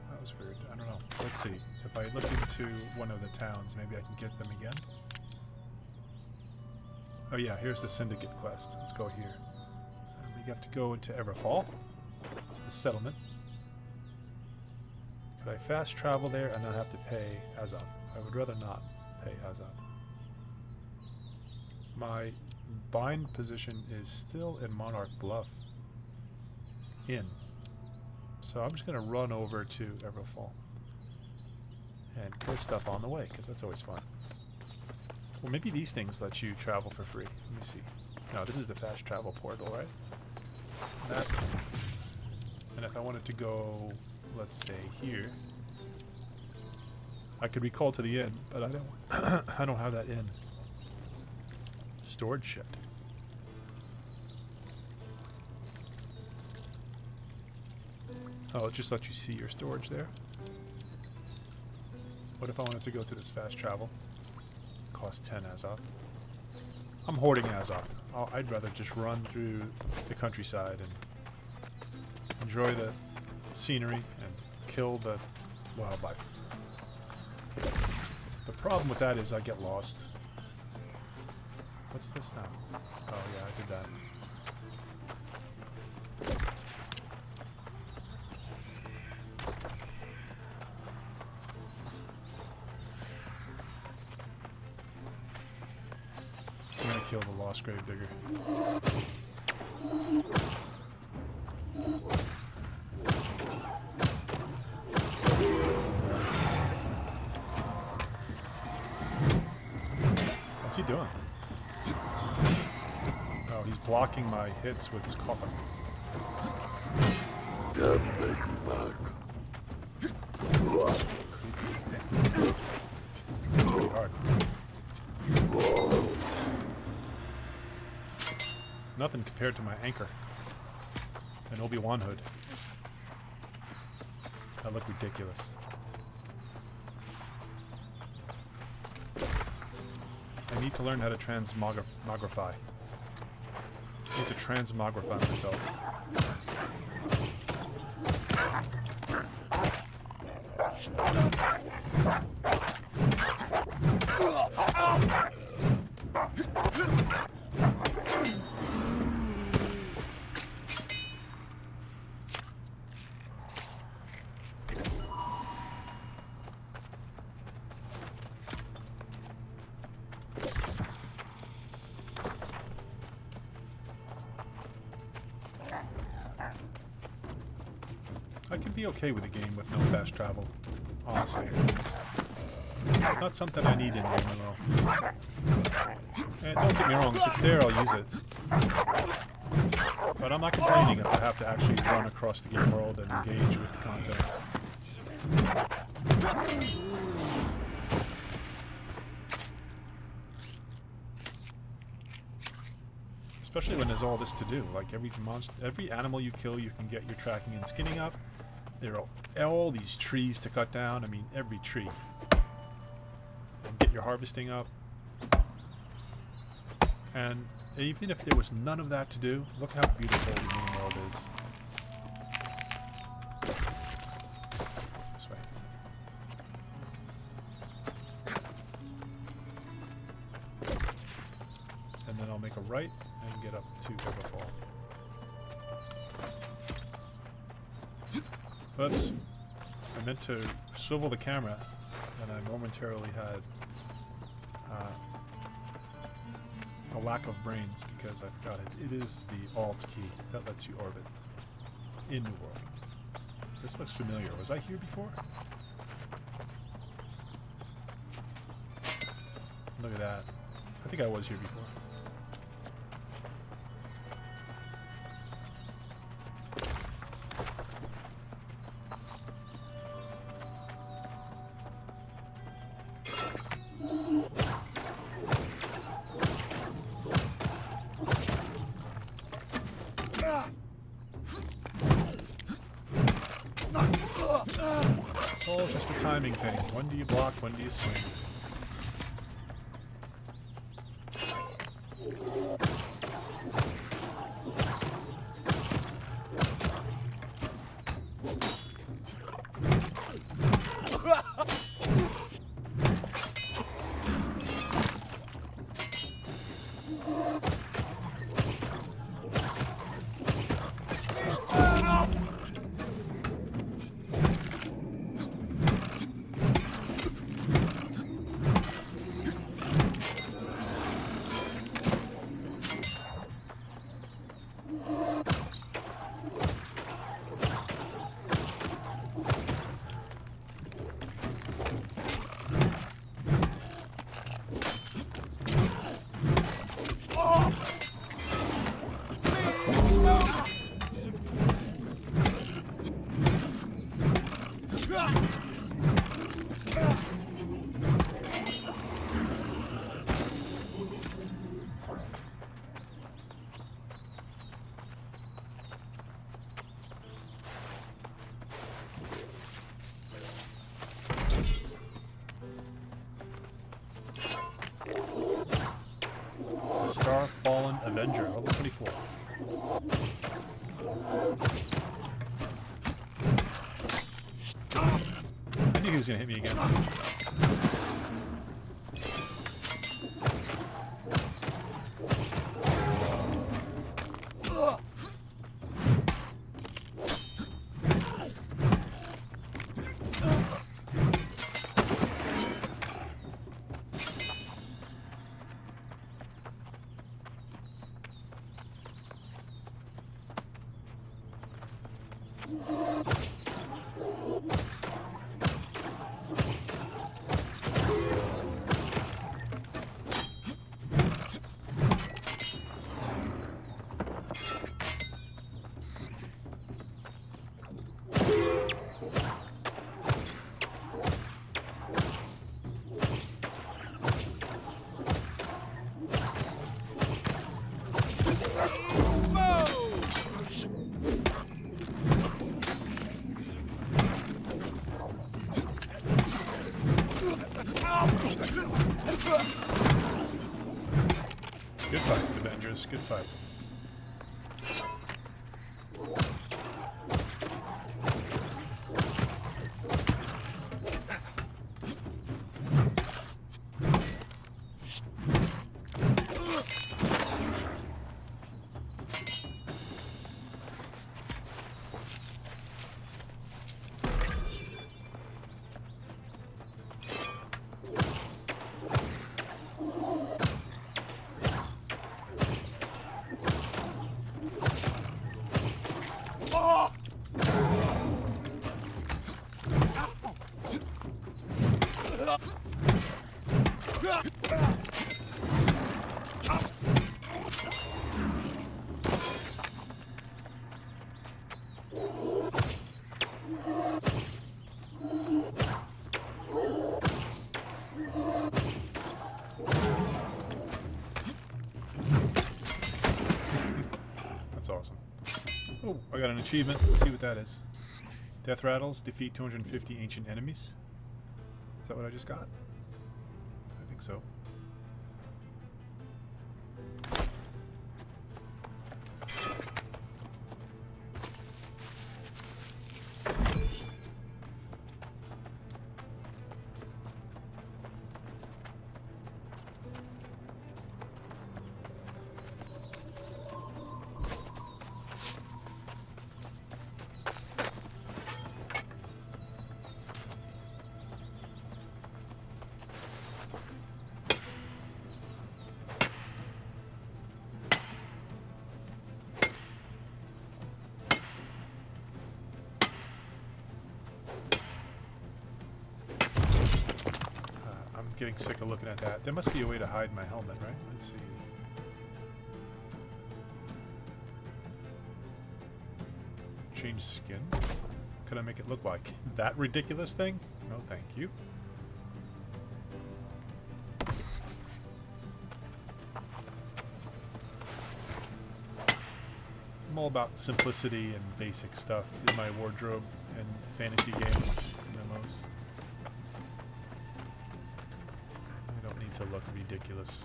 That was weird. I don't know. Let's see. If I look into one of the towns, maybe I can get them again. Oh yeah, here's the Syndicate quest. Let's go here. So we have to go into Everfall, to the settlement. Could I fast travel there and not have to pay Azoth? I would rather not pay Azoth. My bind position is still in Monarch Bluff Inn. So I'm just going to run over to Everfall and kill stuff on the way, because that's always fun. Well, maybe these things let you travel for free. Let me see. No, this is the fast travel portal, right? That. And if I wanted to go, let's say here, I could recall to the inn, but I don't. I don't have that inn. Storage shed. Oh, it just lets you see your storage there. What if I wanted to go to this fast travel? Cost 10 Azoth. I'm hoarding Azoth. I'd rather just run through the countryside and enjoy the scenery and kill the wildlife. The problem with that is I get lost. What's this now? Oh yeah, I did that. I'm gonna kill the Lost Gravedigger. What's he doing? Oh, he's blocking my hits with his coffin. That's pretty hard. Nothing compared to my anchor. An Obi-Wan hood. That looked ridiculous. I need to learn how to transmogrify. I need to transmogrify myself. I can be okay with a game with no fast travel. Honestly, it's not something I need in MMO. And don't get me wrong, if it's there, I'll use it. But I'm not complaining if I have to actually run across the game world and engage with the content. Especially when there's all this to do. Like every animal you kill, you can get your tracking and skinning up. There are all these trees to cut down. I mean, every tree. And get your harvesting up. And even if there was none of that to do, look how beautiful the moon world is. This way. And then I'll make a right and get up to Everfall. Oops. I meant to swivel the camera, and I momentarily had a lack of brains because I forgot it. It is the Alt key that lets you orbit in New World. This looks familiar. Was I here before? Look at that. I think I was here before. It's all just a timing thing. When do you block, when do you swing? Star Fallen Avenger, level 24. I knew he was going to hit me again. Good fight, Avengers. Good fight. Oh, I got an achievement. Let's see what that is. Death rattles, defeat 250 ancient enemies. Is that what I just got? I think so. Getting sick of looking at that. There must be a way to hide my helmet, right? Let's see. Change skin. Could I make it look like that ridiculous thing? No, thank you. I'm all about simplicity and basic stuff in my wardrobe and fantasy games, MMOs. To look ridiculous.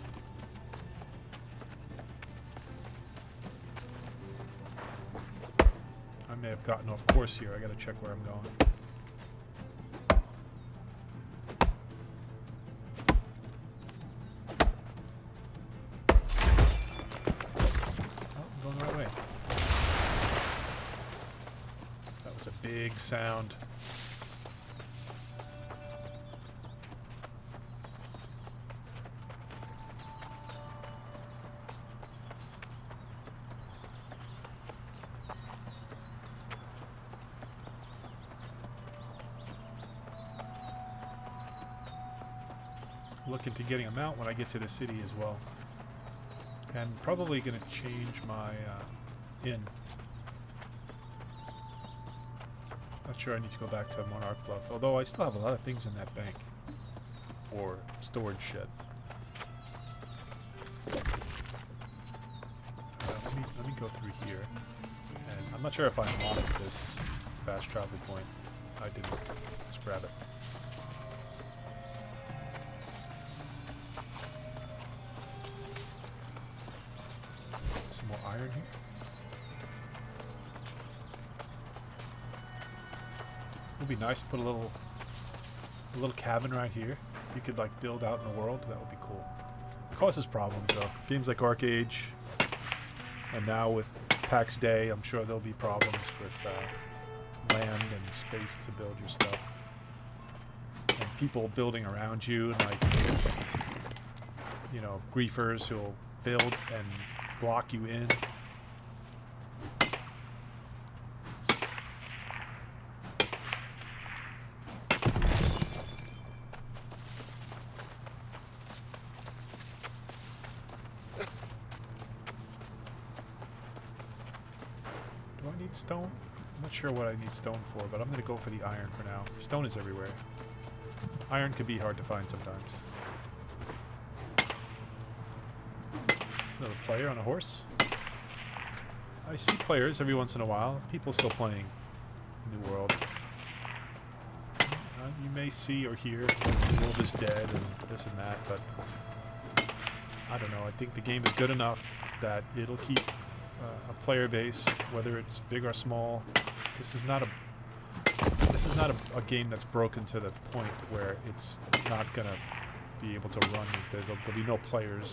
I may have gotten off course here. I gotta check where I'm going. Oh, I'm going the right way. That was a big sound. Look into getting a mount when I get to the city as well, and probably going to change my inn. Not sure I need to go back to Monarch Bluff, although I still have a lot of things in that bank or storage shed. Let me go through here, and I'm not sure if I unlocked this fast travel point. I didn't. Let's grab it. More iron here. It would be nice to put a little cabin right here. You could like build out in the world. That would be cool. It causes problems though. Games like Arc Age, and now with PAX Day, I'm sure there'll be problems with land and space to build your stuff, and people building around you, and like, you know, griefers who'll build and block you in. Do I need stone? I'm not sure what I need stone for, but I'm going to go for the iron for now. Stone is everywhere. Iron can be hard to find sometimes. Another player on a horse. I see players every once in a while. People still playing New World. You may see or hear the world is dead and this and that, but I don't know. I think the game is good enough that it'll keep a player base, whether it's big or small. This is not a game that's broken to the point where it's not gonna be able to run. There'll be no players.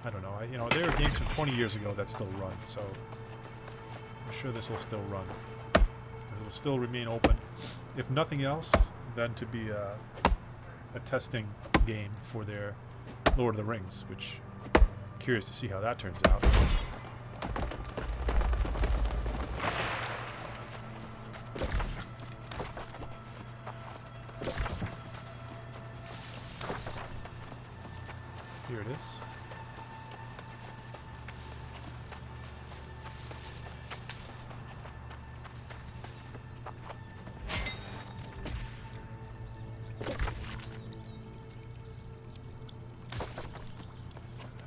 I don't know. You know, there are games from 20 years ago that still run, so I'm sure this will still run. It'll still remain open, if nothing else, than to be a testing game for their Lord of the Rings, which I'm curious to see how that turns out. Here it is.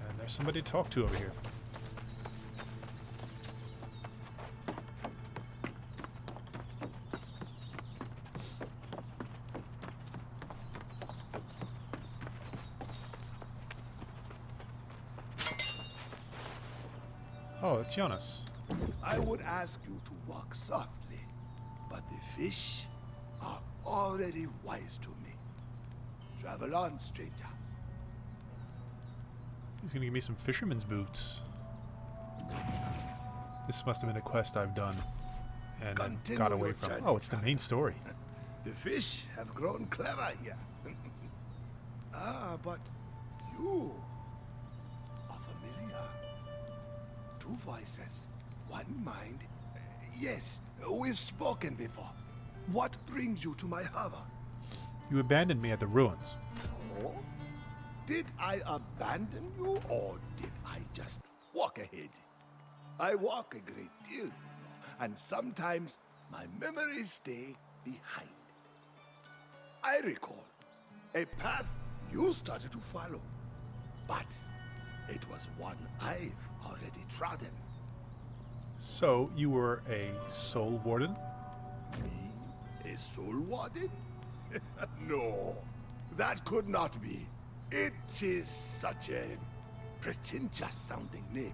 And there's somebody to talk to over here. Oh, it's Jonas. I would ask you to walk softly, but the fish are already wise to me. Travel on, stranger. He's gonna give me some fisherman's boots. This must have been a quest I've done and then Continue got away your from. journey, Oh, it's the main Captain. story. The fish have grown clever here. But you are familiar. Two voices, one mind. Yes, we've spoken before. What brings you to my harbor? You abandoned me at the ruins. Oh? Did I abandon you, or did I just walk ahead? I walk a great deal, you know, and sometimes my memories stay behind. I recall a path you started to follow, but it was one I've already trodden. So, you were a soul warden? Me? A soul warden? No, that could not be. It is such a pretentious sounding name.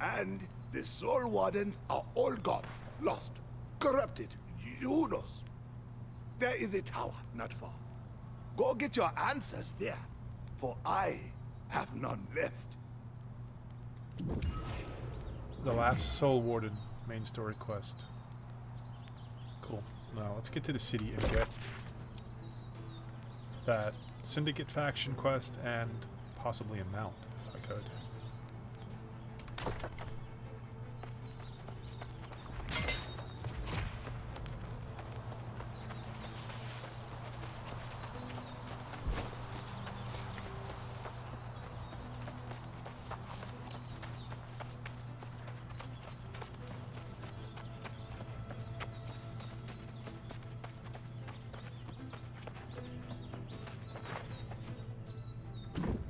And the soul wardens are all gone, lost, corrupted. Who knows? There is a tower not far. Go get your answers there, for I have none left. The last soul warden main story quest. Cool. Now, let's get to the city and get that Syndicate faction quest and possibly a mount, if I could.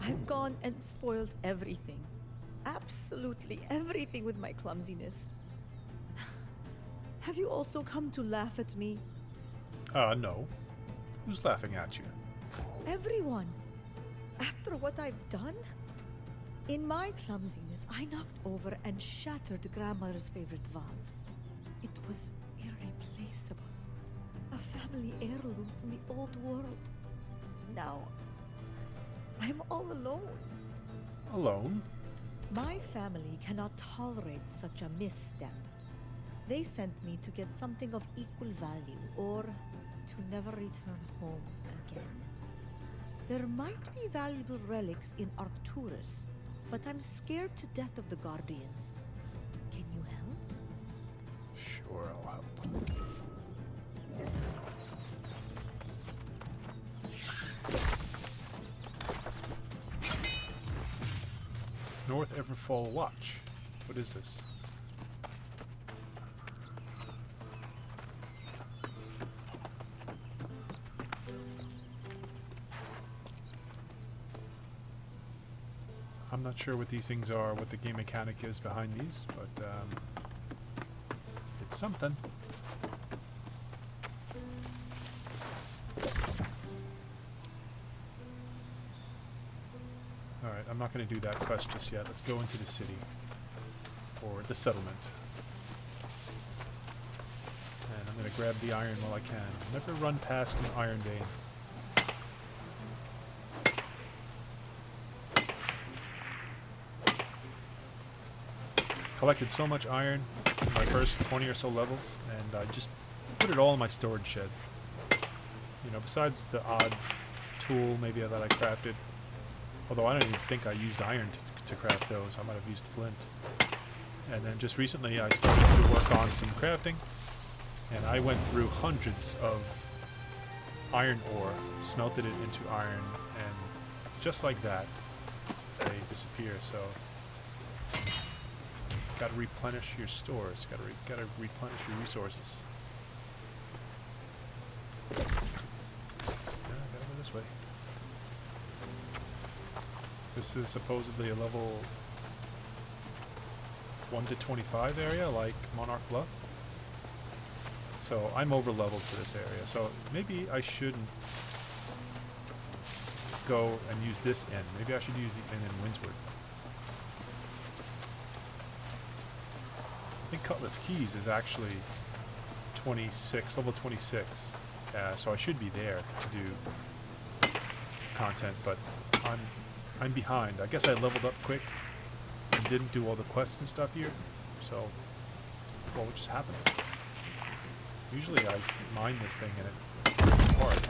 I've gone and spoiled everything. Absolutely everything with my clumsiness. Have you also come to laugh at me? No. Who's laughing at you? Everyone. After what I've done? In my clumsiness, I knocked over and shattered Grandmother's favorite vase. It was irreplaceable. A family heirloom from the old world. Now, I'm all alone. Alone? My family cannot tolerate such a misstep. They sent me to get something of equal value, or to never return home again. There might be valuable relics in Arcturus, but I'm scared to death of the Guardians. Can you help? Sure, I'll help. North Everfall Watch. What is this? I'm not sure what these things are, what the game mechanic is behind these, but it's something. Alright, I'm not going to do that quest just yet. Let's go into the city. Or the settlement. And I'm going to grab the iron while I can. Never run past an iron vein. Collected so much iron in my first 20 or so levels, and I just put it all in my storage shed. You know, besides the odd tool maybe that I crafted. Although I don't even think I used iron to craft those. I might have used flint. And then just recently I started to work on some crafting, and I went through hundreds of iron ore, smelted it into iron, and just like that, they disappear. So, gotta replenish your stores. Gotta replenish your resources. Yeah, gotta go this way. This is supposedly a level 1 to 25 area, like Monarch Bluff. So I'm over leveled for this area. So maybe I shouldn't go and use this inn. Maybe I should use the inn in Windsward. think Cutlass Keys is actually 26, level 26. So I should be there to do content, but I'm behind. I guess I leveled up quick and didn't do all the quests and stuff here. So, well, what just happened? Usually I mine this thing and it breaks apart.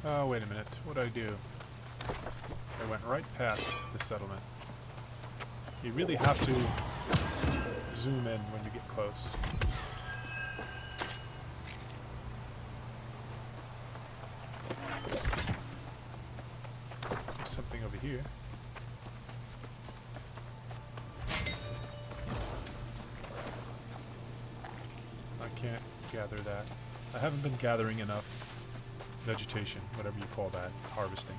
Oh, wait a minute. What did I do? I went right past the settlement. You really have to zoom in when you get close. There's something over here. I can't gather that. I haven't been gathering enough vegetation, whatever you call that, harvesting.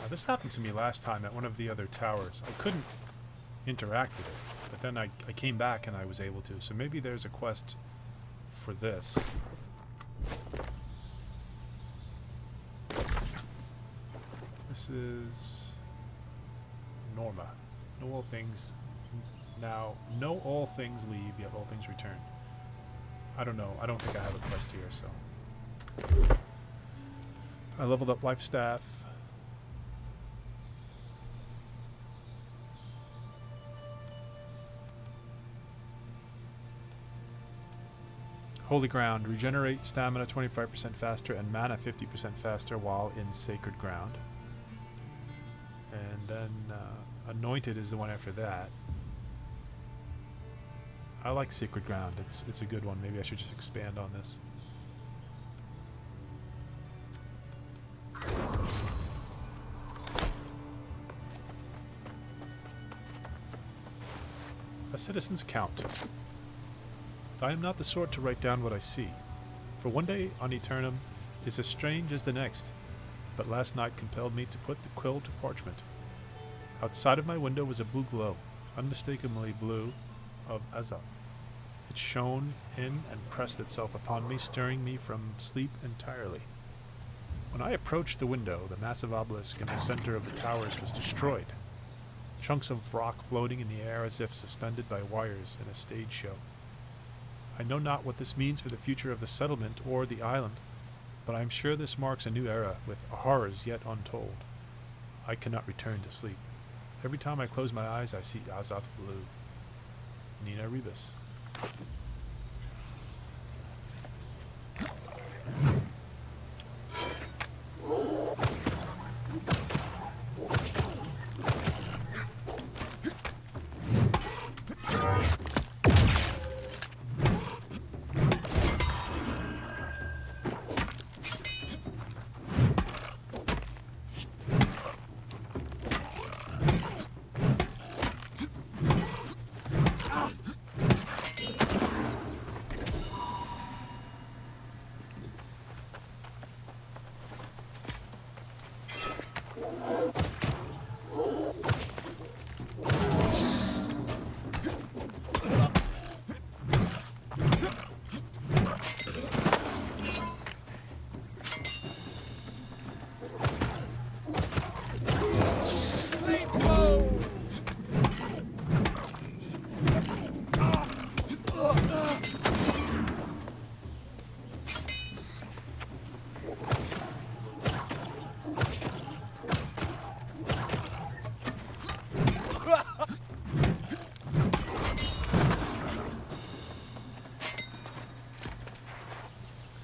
This happened to me last time at one of the other towers. I couldn't interact with it, but then I came back and I was able to. So maybe there's a quest for this. This is Norma. Know all things leave, yet all things return. I don't know. I don't think I have a quest here, so. I leveled up Life Staff. Holy Ground. Regenerate stamina 25% faster and mana 50% faster while in Sacred Ground. And then Anointed is the one after that. I like Sacred Ground. It's a good one. Maybe I should just expand on this. A citizen's account. I am not the sort to write down what I see, for one day on Eternum is as strange as the next, but last night compelled me to put the quill to parchment. Outside of my window was a blue glow, unmistakably blue of Azov. It shone in and pressed itself upon me, stirring me from sleep entirely. When I approached the window, the massive obelisk in the center of the towers was destroyed. Chunks of rock floating in the air as if suspended by wires in a stage show. I know not what this means for the future of the settlement or the island, but I am sure this marks a new era with horrors yet untold. I cannot return to sleep. Every time I close my eyes, I see Azoth Blue. Nina Rebus.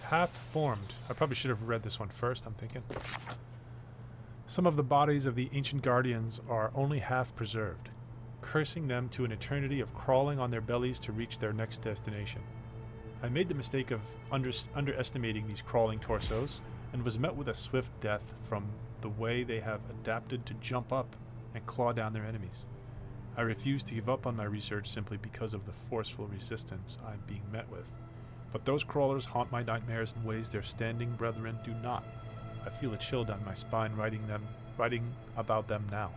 Half formed. I probably should have read this one first, I'm thinking. Some of the bodies of the ancient guardians are only half preserved, cursing them to an eternity of crawling on their bellies to reach their next destination. I made the mistake of underestimating these crawling torsos and was met with a swift death from the way they have adapted to jump up and claw down their enemies. I refuse to give up on my research simply because of the forceful resistance I'm being met with. But those crawlers haunt my nightmares in ways their standing brethren do not. I feel a chill down my spine writing about them now.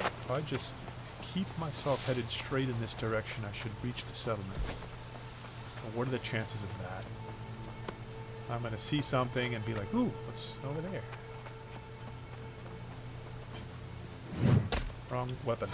If I just keep myself headed straight in this direction, I should reach the settlement. But what are the chances of that? I'm going to see something and be like, ooh, what's over there? Wrong weapon.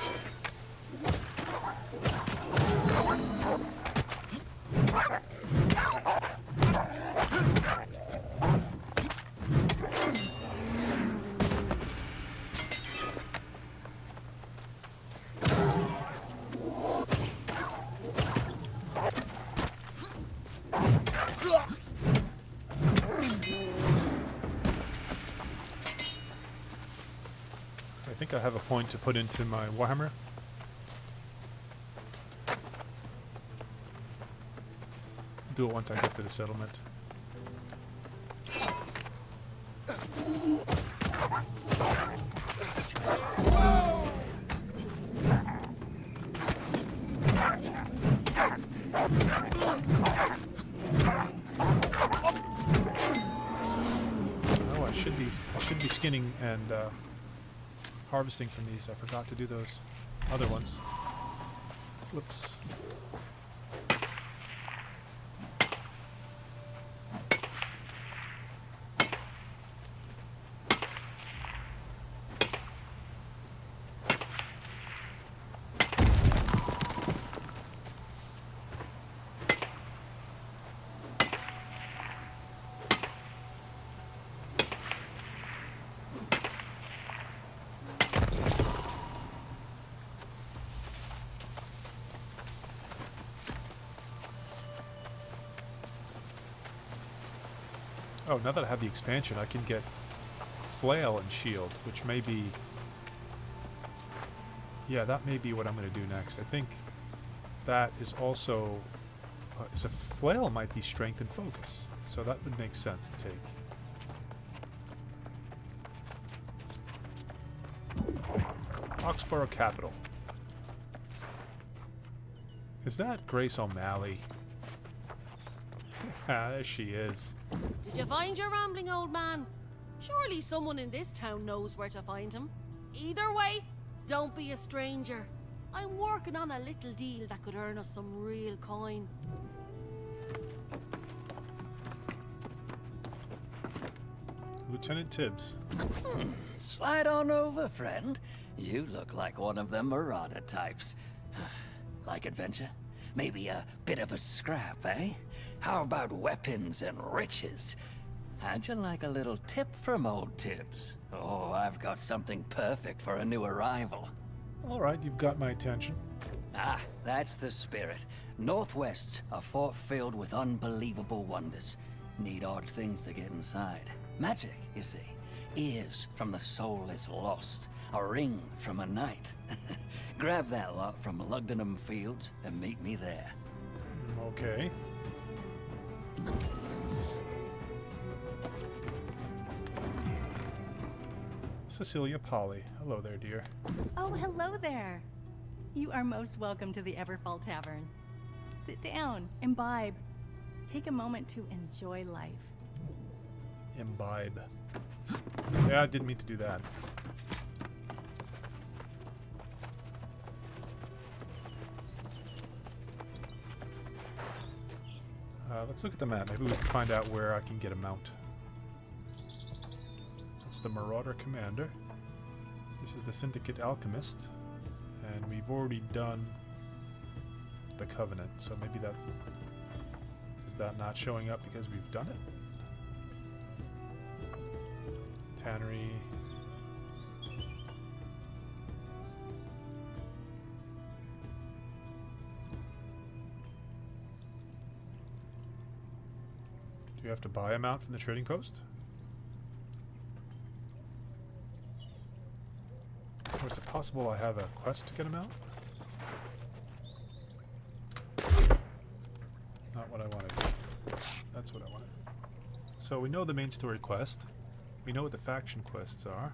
I think I have a point to put into my Warhammer. Do it once I get to the settlement. Oh, I should be skinning and harvesting from these. I forgot to do those other ones. Whoops. Oh, now that I have the expansion, I can get flail and shield, which may be... Yeah, that may be what I'm going to do next. I think that is also... is a flail might be strength and focus, so that would make sense to take. Oxborough Capital. Is that Grace O'Malley? Ah, there she is. Did you find your rambling old man? Surely someone in this town knows where to find him. Either way, don't be a stranger. I'm working on a little deal that could earn us some real coin. Lieutenant Tibbs. Slide on over, friend. You look like one of them marauder types. Like adventure? Maybe a bit of a scrap, eh? How about weapons and riches? How'd you like a little tip from old Tibbs? Oh, I've got something perfect for a new arrival. All right, you've got my attention. Ah, that's the spirit. Northwest's a fort filled with unbelievable wonders. Need odd things to get inside. Magic, you see. Ears from the soulless lost. A ring from a knight. Grab that lot from Lugdenham Fields and meet me there. Okay. Cecilia Polly. Hello there, dear. Oh, hello there. You are most welcome to the Everfall Tavern. Sit down, imbibe. Take a moment to enjoy life. Imbibe. Yeah, I didn't mean to do that. Let's look at the map. Maybe we can find out where I can get a mount. That's the Marauder Commander. This is the Syndicate Alchemist. And we've already done the Covenant, so maybe that... Is that not showing up because we've done it? Tannery... Do you have to buy a mount from the trading post? Or is it possible I have a quest to get a mount? Not what I wanted. That's what I wanted. So we know the main story quest. We know what the faction quests are.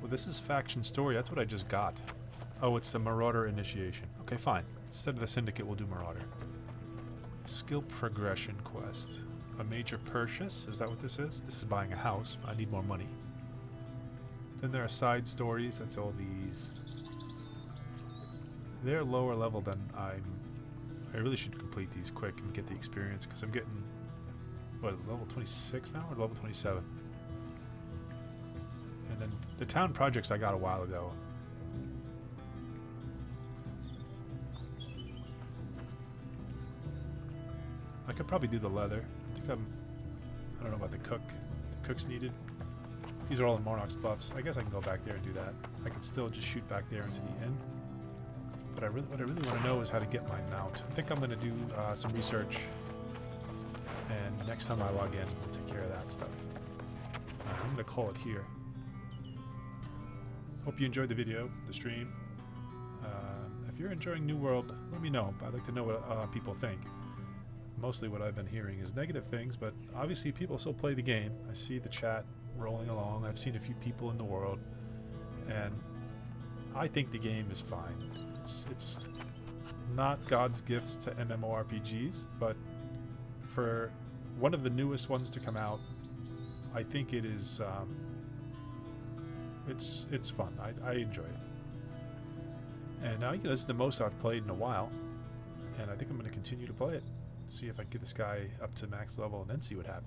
Well, this is faction story. That's what I just got. Oh, it's the Marauder initiation. Okay, fine. Instead of the Syndicate, we'll do Marauder. Skill progression quest. A major purchase? Is that what this is? This is buying a house. I need more money. Then there are side stories. That's all these. They're lower level than I really should complete these quick and get the experience because I'm getting, what, level 26 now or level 27? And then the town projects I got a while ago. I could probably do the leather. I don't know about the cook. The cook's needed. These are all in Monarch's buffs. I guess I can go back there and do that. I could still just shoot back there into the inn. But what I really want to know is how to get my mount. I think I'm going to do some research. And next time I log in, we'll take care of that stuff. I'm going to call it here. Hope you enjoyed the video, the stream. If you're enjoying New World, let me know. I'd like to know what people think. Mostly what I've been hearing is negative things, but obviously people still play the game. I see the chat rolling along. I've seen a few people in the world, and I think the game is fine. It's not God's gifts to MMORPGs, but for one of the newest ones to come out, I think it is. It's fun. I enjoy it, and this is the most I've played in a while, and I think I'm going to continue to play it. See if I can get this guy up to max level and then see what happens.